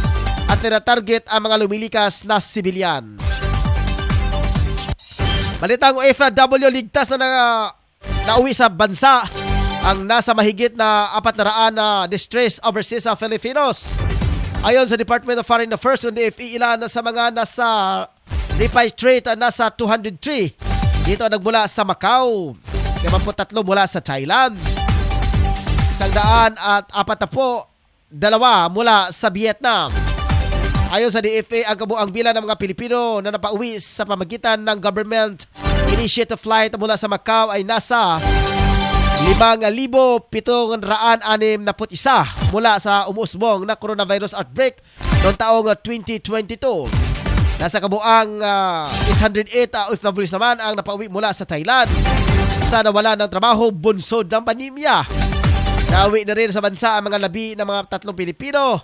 at tinatarget ang mga lumilikas na sibilyan. Balitang OFW, ligtas na nauwi sa bansa ang nasa mahigit na 400 na distressed overseas Filipinos. Ayon sa Department of Foreign Affairs, DFE, ilan sa mga nasa repatriate nasa 203. Dito nagmula sa Macau, 53 mula sa Thailand, 142 mula sa Vietnam. Ayon sa DFA, ang kabuang bilang ng mga Pilipino na napauwi sa pamagitan ng government initiative flight mula sa Macau ay nasa 5,761 mula sa umuusbong na coronavirus outbreak noong taong 2022. Nasa kabuang 808 OFWs naman ang napauwi mula sa Thailand sa nawala ng trabaho bunsod ng pandemya. Nauwi na rin sa bansa ang mga labi ng mga 3 Pilipino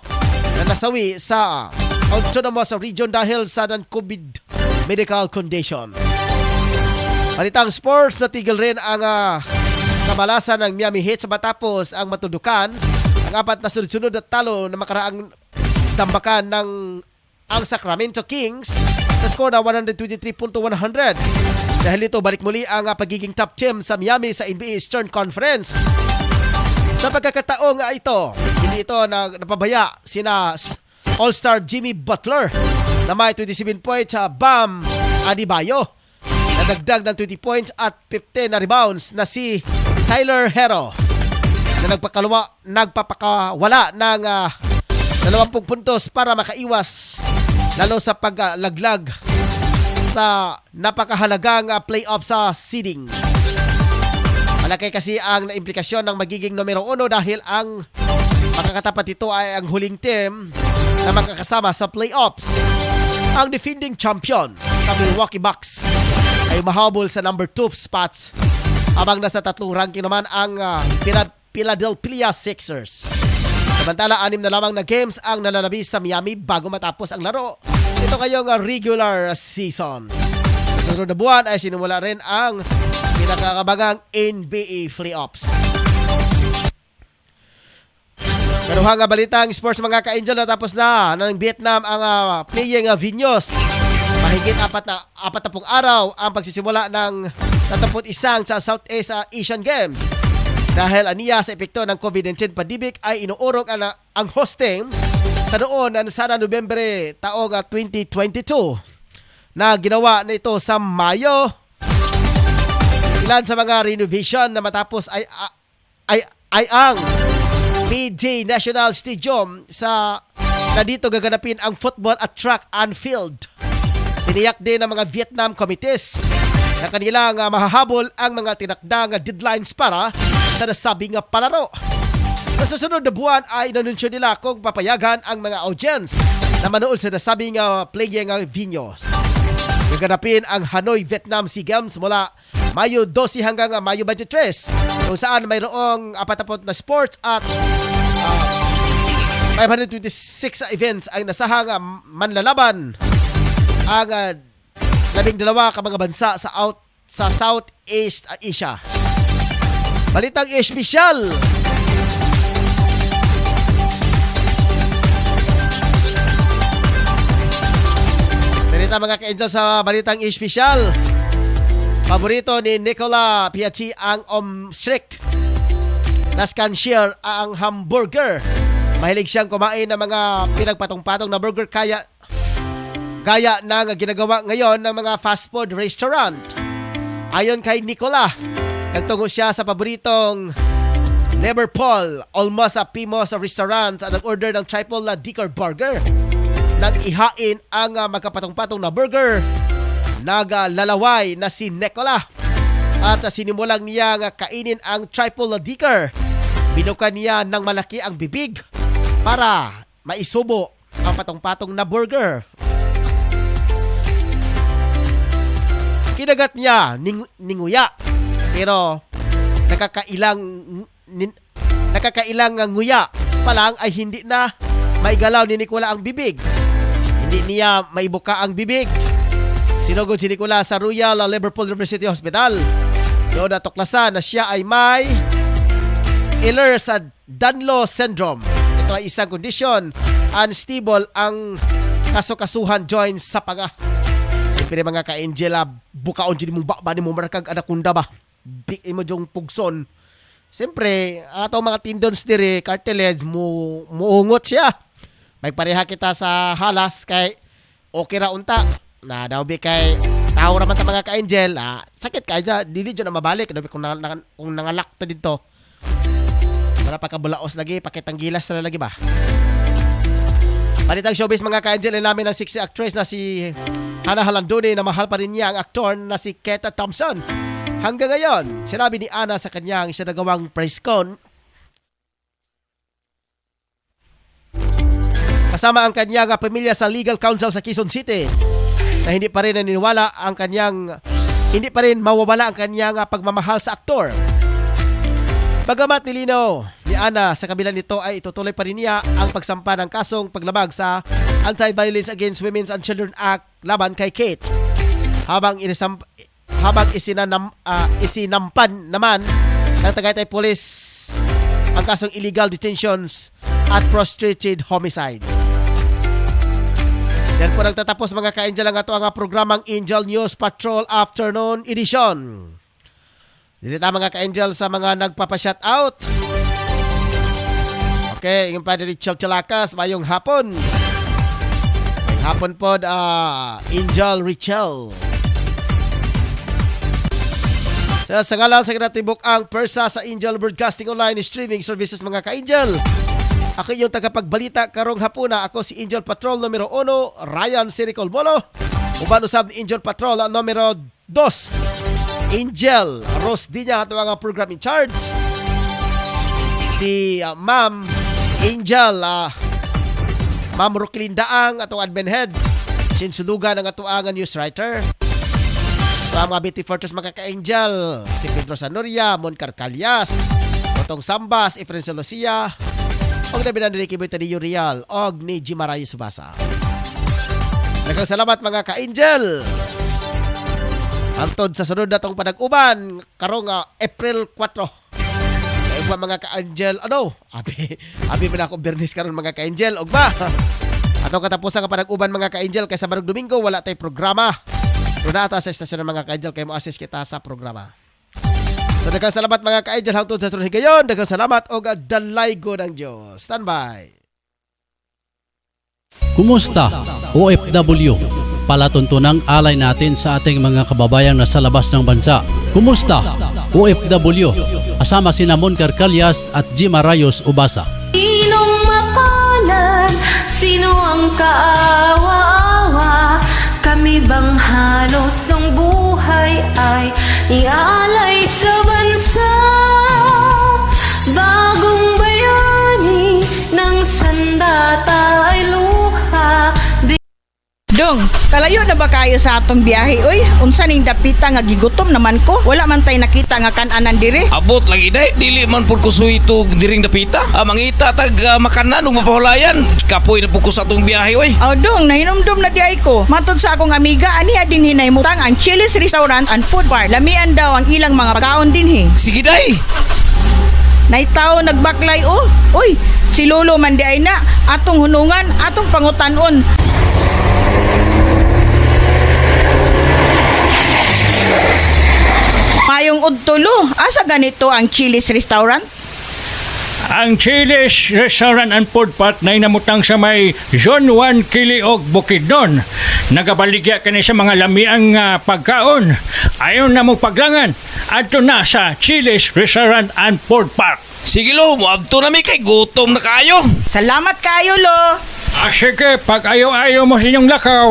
na nasawi sa autonomous region dahil sa non-COVID medical condition. Balitang sports, natigil rin ang kamalasan ng Miami Heat sa matapos ang matudukan ang 4 na sunod-sunod na talo na makaraang tambakan ng ang Sacramento Kings sa score na 123-100. Dahil ito, balik muli ang pagiging top team sa Miami sa NBA Eastern Conference. Sa pagkakataong ito, hindi ito napabaya sina All-Star Jimmy Butler na may 27 points, Bam Adebayo na dagdag ng 20 points at 15 na rebounds na si Tyler Herro na nagpapakawala ng 20 puntos para makaiwas lalo sa paglaglag sa napakahalagang playoff sa seedings. Malaki kasi ang implikasyon ng magiging numero 1 dahil ang makakatapat ito ay ang huling team na makakasama sa playoffs. Ang defending champion sa Milwaukee Bucks ay mahabol sa number 2 spots habang nasa 3 ranking naman ang Philadelphia Sixers. Samantala, 6 na lamang na games ang nalalabis sa Miami bago matapos ang laro. Ito ngayong regular season. Sa sunod na buwan ay sinimula rin ang pinakakabagang NBA playoffs. Karuhang balitang sports mga ka-Angel, natapos na ng Vietnam ang playing venues. Mahigit 40 araw ang pagsisimula ng 31 sa Southeast Asian Games. Dahil aniya sa epekto ng COVID-19 pandemic ay inuurong ang hosting sa noon na sana Nobyembre taong 2022 na ginawa na ito sa Mayo. Ilan sa mga renovation na matapos ay ang PJ National Stadium sa na dito gaganapin ang football at track and field. Tiniyak din ng mga Vietnam committees na kanilang mahahabol ang mga tinakdang deadlines para sa nasabing palaro. Sa susunod na buwan ay inanunsyo nila kung papayagan ang mga audience na manood sa nasabing playing venues. Gaganapin ang Hanoi Vietnam SEA Games mula Mayo 12 hanggang Mayo 23 kung saan mayroong 40 na sports at 526 events ay nasahang manlalaban ang 12 ka mga bansa sa Southeast Asia. Balitang espesyal. Balita mga ka-angel sa balitang espesyal. Paborito ni Nicola Piazzi ang omstrik. Nascan-share ang hamburger. Mahilig siyang kumain ng mga pinagpatong-patong na burger gaya ng ginagawa ngayon ng mga fast food restaurant. Ayon kay Nicola, nagtungo siya sa paboritong Liverpool, almost a famous restaurant at nag-order ng triple decker burger. Nang ihain ang magkapatong-patong na burger, naglalaway na si Nicola at sinimulang niya kainin ang triple decker. Binukan niya ng malaki ang bibig para maisubo ang patong-patong na burger. Kinagat niya ninguya pero nakakailang nguya pa lang ay hindi na maigalaw ni Nicola ang bibig. Hindi niya maibuka ang bibig. Sinugod si Nicola sa Royal Liverpool University Hospital. Doon natuklasan na siya ay may Ehlers-Danlos syndrome. Ito ay isang kondisyon, unstable ang kasukasuhan joints sa panga. Siyempre mga ka-angel, bukaon dyan mong bakba ni mo marakag anakunda ba? Big mo dyong pugson. Siyempre, atong mga tendons dire, cartilage, muungot siya. May pareha kita sa halas kay okay ra unta. Na daw bi kay tao raman ta mga ka-angel, sakit kaya dili jud na mabalik daw kung nangalak ta dito. Para pakabulaos lagi, pakitang gilas na lagi ba. Balitang showbiz mga ka-angel namin ang sexy actress na si Hannah Halandoni na mahal pa rin niya ang aktor na si Keta Thompson. Hanggang ngayon, sinabi ni Ana sa kanyang isinagawang press con, kasama ang kanyang pamilya sa legal counsel sa Quezon City, na hindi pa rin mawawala ang kanyang pagmamahal sa aktor. Bagamat nilinaw ni Ana sa kabila nito ay itutuloy pa rin niya ang pagsampa ng kasong paglabag sa Anti-Violence Against Women and Children Act laban kay Kate. Habang isinampan naman ng Tagaytay Police ang kasong illegal detentions at prostrated homicide. Diyan po nagtatapos mga ka-angel ang ato ang programang Angel News Patrol Afternoon Edition. Dilita mga ka-angel sa mga nagpapa-shoutout. Okay, yung Padre Richel Chalakas, mayong hapon. May hapon po Angel Richel. Sa ngalan sa kinatibok ang persa sa Angel Broadcasting Online Streaming Services mga ka-angel. Ako yung tagapagbalita karong hapuna. Ako si Angel Patrol numero 1, Ryan Siricol Bolo. Uban usab ni Angel Patrol numero 2, Angel Rose Dinya, ato ang program in charge. Si Ma'am Angel, Ma'am Roquelin Daang, ato admin head. Sinsulugan ang ato ang news writer. Ito ang mga BT Fortress mga ka-angel. Si Pedro Sanoria, Moncar Calyas, Otong Sambas, Efren Lucia, og nabinan ni Kiboy Tadillo Real, og ni Jimarayo Subasa. Daghang salamat mga ka-angel. Antod sa sunod na itong panag-uban, karong April 4. Ay ba mga ka-angel, abi mo na ako Bernis karon mga ka-angel, og ba? Atong katapusan ka panag-uban mga ka-angel, kaysa barog Domingo, wala tayong programa. Runata sa estasyon ng mga ka-angel, kaya mo assist kita sa programa. So daghang salamat mga ka-angel, hangtod sa sunod higayon, daghang salamat og dalaygo ng Diyos. Standby.
Kumusta OFW? Palatuntunang alay natin sa ating mga kababayang nasa labas ng bansa. Kumusta OFW? Asama sina Moncar Calyas at Jima Rayos Ubasa.
Sinong mapalad? Sino bang halos ng buhay ay ialay sa bansa? Bagong bayani ng sandata ay luha.
Dong, kalayo na ba kayo sa atong biyahe oy? Unsa ning dapita nga gigutom naman ko? Wala man tay nakita nga kan-anan dire.
Abot lagi day, dili man pud ko suwito diring dapita. Mangita tag makanan ug mapahulayan. Kapoy na pud ko sa atong biyahe oy.
Aw dong, nahinomdom na di ay ko. Matod sa akong amiga, aniya din hinaymutang ang Chili's Restaurant and Food Bar. Lamian daw ang ilang mga pagkaon dinhi.
Sige day.
Naitaw nagbaklay oh. Uy, si Lolo man di ay na. Atong hunungan, atong pangutanon. Mayong udtulo, asa ganito ang Chili's Restaurant?
Ang Chili's Restaurant and Food Park na inamutang sa may Zone 1 Kiliog, Bukidnon. Nagabaligya kani sa mga lamiang pagkaon. Ayon na mong paglangan, adto na sa Chili's Restaurant and Food Park.
Sige lo, muabto na mi kay gutom na kayo.
Salamat kayo lo.
Sige, pag ayaw-ayaw mo sa inyong lakaw.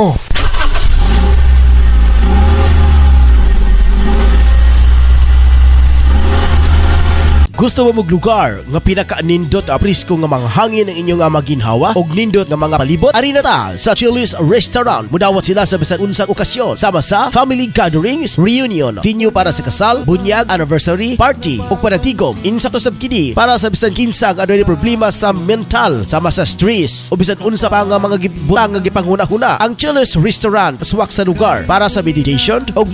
Gusto mo mong lugar nga pinaka-nindot a prisko nga mga hangin ang inyong maginhawa og nindot nga mga palibot? Ari na ta sa Chili's Restaurant. Mudawat sila sa bisan unsang okasyon sama sa family gatherings, reunion, venue para sa kasal, bunyag, anniversary, party ug panatigom. Insakto sab kini para sa bisan kinsa nga adunay problema sa mental sama sa stress o bisan unsa pa nga mga gibutang nga gipanghuna-huna. Ang Chili's Restaurant swak sa lugar para sa meditation ug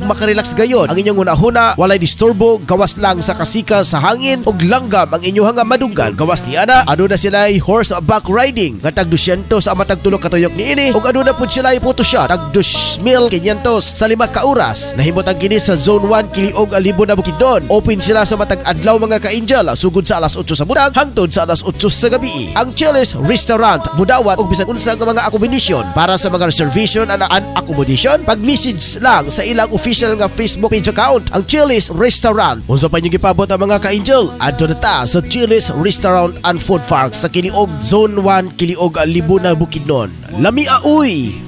makarelax gayon. Ang inyong hunahuna walay disturbo, gawas lang sa kasika sa hangin ug langgam ang inyong madunggan. Gawas ni ana, aduna sila horseback riding nga tag 200 sa matag tulo ka tuyok niini ug aduna pud sila photoshoot tag 2,500 sa 5 ka oras. Nahimutang kini sa Zone 1 Kiliog, Alibo na Bukidnon. Open sila sa matag adlaw mga ka-angel sugod sa alas 8 sa buntag hangtod sa alas 8 sa gabi. Ang Chili's Restaurant mudawat og bisan unsa nga mga accommodation. Para sa mga reservation and accommodation, pag-message lang sa ilang official nga Facebook page account, ang Chili's Restaurant. Unsa pa niyo gipabot ang mga ka-angel, adto na ta sa Chili's Restaurant and Food Park sa Kiliog, Zone 1 Kiliog, Alibo na Bukidnon. Lami uy.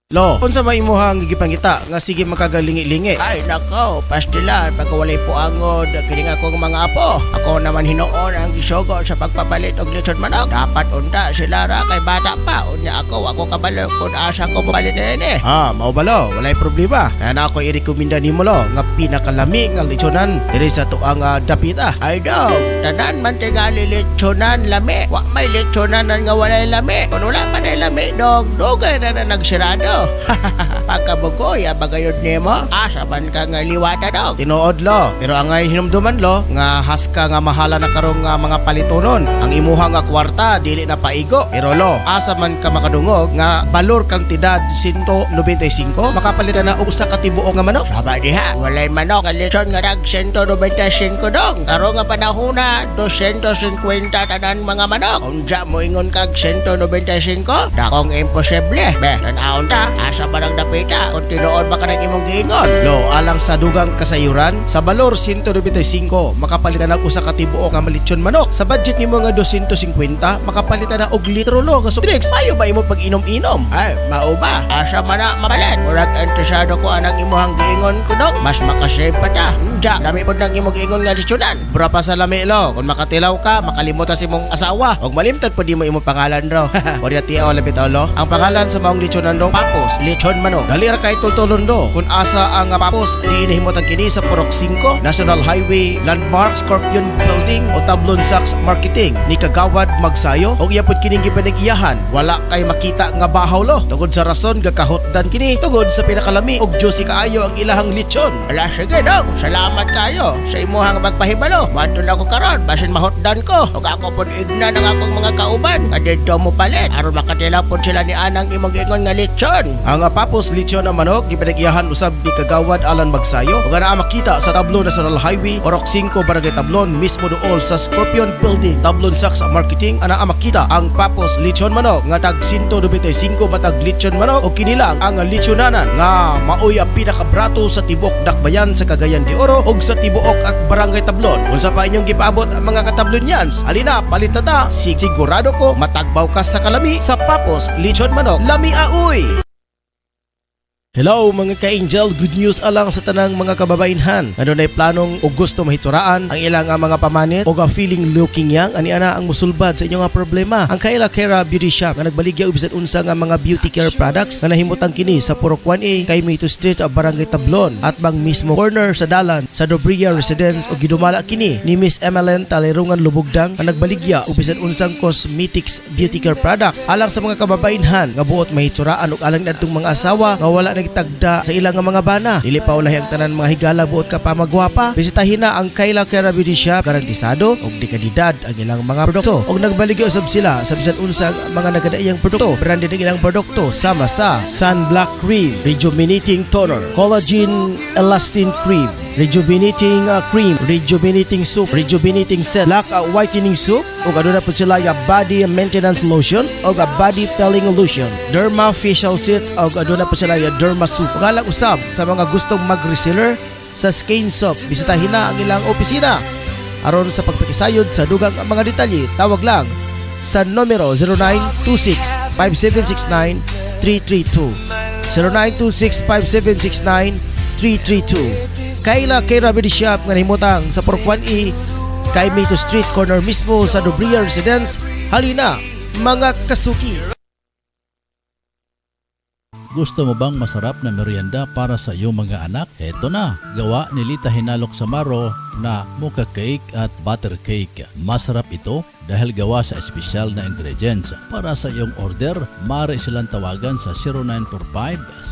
Lo, unsa may imuhang gigipangita nga sige makagalingi-lingi?
Ay nako, pastilan pag walay po angod kining akong mga apo. Ako naman hinoon ang gisogo sa pagpapalit og lechon manok. Dapat unta sila ra kay bata pa. Unya ako kabalo kun asa ko mapalit ni.
Mao ba lo? Walay problema. Kaya na ako irekomenda nimo lo nga pinakalami nga lechonan diri sa tuang dapita.
Ay dog, tanan man tingali lechonan lami. Wa may lechonan nga walay lami. Kun wala pa na lami dog, dugay na nagsirado. Pagkabugoy, abagayod nimo, asa man ka nga liwata dog.
Tinuod lo, pero angay hinumduman lo, nga haska nga mahala na karong nga mga palitonon. Ang imuha nga kwarta, dili na paigo. Pero lo, asa man ka makadungog, nga balor kantidad 195, makapalitan na og usa ka tibuok nga manok.
Saba diha, walay manok, kalison nga dag 195 dog. Karo nga panahuna, 250 tanan mga manok. Unja mo ingon kag 195, dakong imposible. Be, tanaon ta, asa ba nang dapita kung tinuod ba ka ng imong giingon?
Lo, alang sa dugang kasayuran, sa balor 195, makapalitan na usa ka tibuok nga malitsyon manok. Sa budget nimo nga 250, makapalitan na og litro lo nga soft drinks. Ayo ba imo pag-inom-inom?
Ay, mao ba? Asa man na mabalan? Murag interesado ko anang imong giingon ko dong. Mas makasave pa ta. Unja, dami pod nang imong giingon nga lisyonan.
Bra pa sa lami lo, kung makatilaw ka, makalimutan si mong asawa. Og malimtad po di mo imong pangalan ro. Orya tiaw labit lo. Ang pangalan sa maong lityonan ro, Papos lechon manok. Dali ra kay tultulon do. Kung asa ang Papos diinihimot ang kini sa Purok 5, National Highway, Landmark Scorpion Building o Tablon Sachs Marketing ni Kagawad Magsayo. Og iyapod kining gipanag-iyahan, wala kay makita nga bahaw lo. Tungod sa rason gakahotdan kini tungod sa pinakalami og juicy kaayo ang ilahang lechon.
Ala sige dong, salamat kayo sa imuhang pagpahibalo. Madto na ko karon basin mahotdan ko. Og ako pod igna ng akong mga kauban. Kadto mo palit aron makatilaw pod sila ni anang imong giingon nga lechon. Ang papos lechon na manok gipanagyahan usab ni Kagawad Alan Magsayo ug ana makita sa Tablon National Highway Orok 5 Barangay Tablon mismo dool sa Scorpion Building Tablon Saks Marketing. Ana makita ang papos lechon manok nga tag 195 matag lechon manok ug kinilang ang lechonanan nga maoy ang pinakabrato sa tibok dakbayan sa Cagayan de Oro ug sa tibuok at Barangay Tablon. Unsa pa inyong gipaabot ang mga katablonyans? Alina palit na ta, sigurado ko matagbaw ka sa kalami sa papos lechon manok lami aoy. Hello mga ka-angel, good news alang sa tanang mga kababainhan. Ano na'y planong o gusto mahitsuraan ang ilang mga pamanit o feeling looking young, ani ana ang musulbad sa inyong problema. Ang Kayla Kera Beauty Shop nga nagbaligya ubisan unsa nga mga beauty care products nga nahimutang kini sa Purok 1A kay Mayto Street of Barangay Tablon at bang mismo corner sa dalan sa Dobria Residence o gidumala kini ni Miss Emeline Talerungan Lubugdang nga nagbaligya ubisan unsang cosmetics beauty care products alang sa mga kababainhan nga buot mahitsuraan ug alang nadtong mga asawa nga wala nagtagda sa ilang mga bana. Dili pa ulahi ang tanan mga higala buot ka pa magwapa. Bisitahin na ang Kayla Kera Beauty Shop, garantisado og dekalidad ang ilang mga produkto og nagbaligya usab sila sa bisan unsang mga nagadaiyang produkto. Branded ang ilang produkto sama sa Sun Black Cream, Rejuvenating Toner, Collagen Elastin Cream, Rejuvenating Cream, Rejuvenating Soup, Rejuvenating Set, Black Whitening Soup ug aduna po sila nga Body Maintenance Lotion ug Body Peeling Lotion, Derma Facial Set ug aduna po sila nga Derma Soup. Ug alang usab sa mga gustong mag-reseller sa Skin Soap, bisitahin na ang ilang opisina. Aron sa pagpakisayod sa dugang mga detalye, tawag lang sa numero 0926-5769-332 0926-5769-332. Kayla Kera Beauty Shop nga nahimutang sa Purok 1E kay Mayto Street corner mismo sa Dobria Residence. Halina mga kasuki.
Gusto mo bang masarap na merienda para sa iyong mga anak? Eto na, gawa ni Lita Hinalok Samaro na mocha cake at butter cake. Masarap ito dahil gawa sa espesyal na ingredients. Para sa iyong order, maaari silang tawagan sa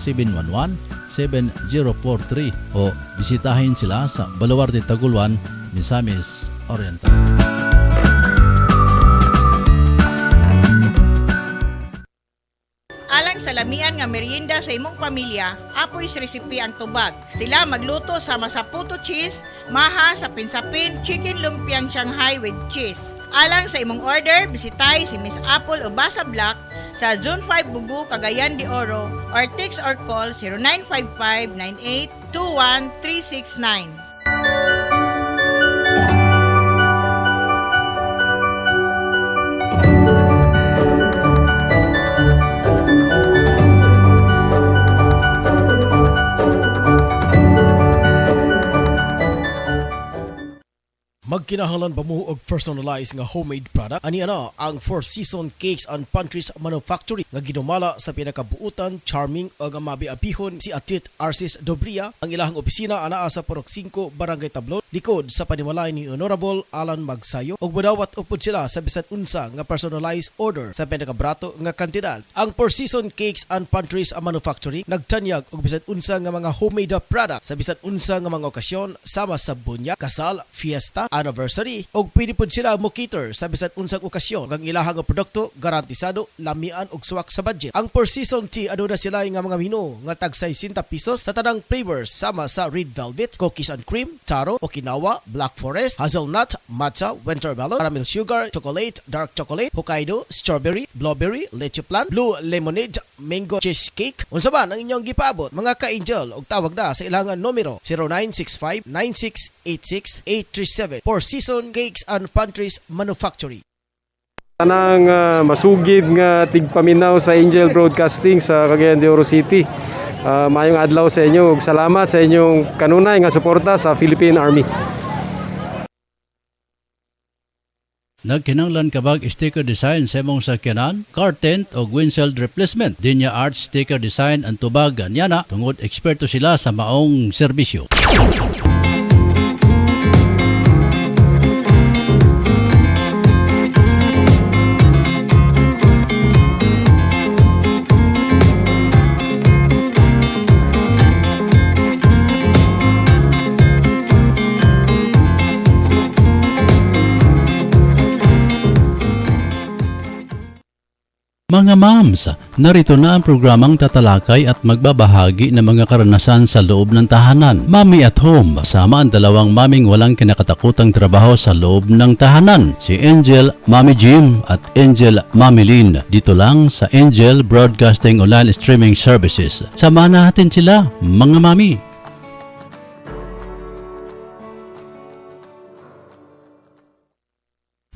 0945-711-7043 o bisitahin sila sa Baluarte Taguluan, Misamis Oriental.
Alang sa lamian nga merienda sa imong pamilya, apoy recipe ang tubag. Sila magluto sama sa puto cheese, maha sa pinsapin, chicken lumpiang Shanghai with cheese. Alang sa imong order, bisitay si Miss Apple o Basa Black sa Zone 5 Bugu, Cagayan de Oro or text or call 0955-9821-369.
Magkinahanglan ba mo og personalized nga homemade product? Ani ana ang Four Seasons Cakes and Pantries Manufactory nga ginumala sa pinakabuutan, charming ug mabiabihon si Atit Arcis Dobria. Ang ilahang opisina anaa sa Purok 5 Barangay Tablon, likod sa panimalay ni Honorable Alan Magsayo ug modawat upod sila sa bisan unsa nga personalized order sa pinakabrato nga kantidad. Ang Four Seasons Cakes and Pantries Manufactory nagtanyag og bisan unsa nga mga homemade product sa bisan unsa nga mga okasyon sama sa bunya, kasal, fiesta, anniversary og pwede pud sila mo cater sa bisan unsang okasyon. Ang ilahang produkto garantisado, lamian og suwak sa budget. Ang Four Seasons Tea aduna sila nga mga menu nga tag 60 pesos sa tanang flavors sama sa red velvet, cookies and cream, taro, Okinawa, black forest, hazelnut, matcha, wintermelon, caramel sugar, chocolate, dark chocolate, Hokkaido, strawberry, blueberry, leche plan, blue lemonade, mango cheesecake. Unsa man ang inyong gipaabot mga ka-angel og tawag na sa ilang numero 0965-9686-837 Four Seasons Cakes and Pantries Manufactory.
Tanang masugid nga tigpaminaw sa Angel Broadcasting sa Cagayan de Oro City. Mayong adlaw sa inyo ug salamat sa inyong kanunay nga suporta sa Philippine Army.
Nagkinanglan kabag sticker design sa imong sakyanan, car tent o windshield replacement. Dinya Arts Sticker Design ang tubag anyana tungod eksperto sila sa maong serbisyo. Mga moms, narito na ang programang tatalakay at magbabahagi ng mga karanasan sa loob ng tahanan. Mommy at Home, kasama ang dalawang maming walang kinakatakutang trabaho sa loob ng tahanan. Si Angel, Mommy Jim at Angel, Mommy Lynn. Dito lang sa Angel Broadcasting Online Streaming Services. Samahan natin sila, mga mami.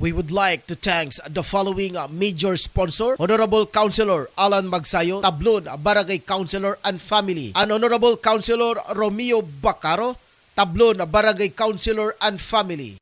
We would like to thank the following major sponsor: Honorable Councilor Alan Magsayo, Tablon, Barangay Councilor and Family, and Honorable Councilor Romeo Bacaro, Tablon, Barangay Councilor and Family.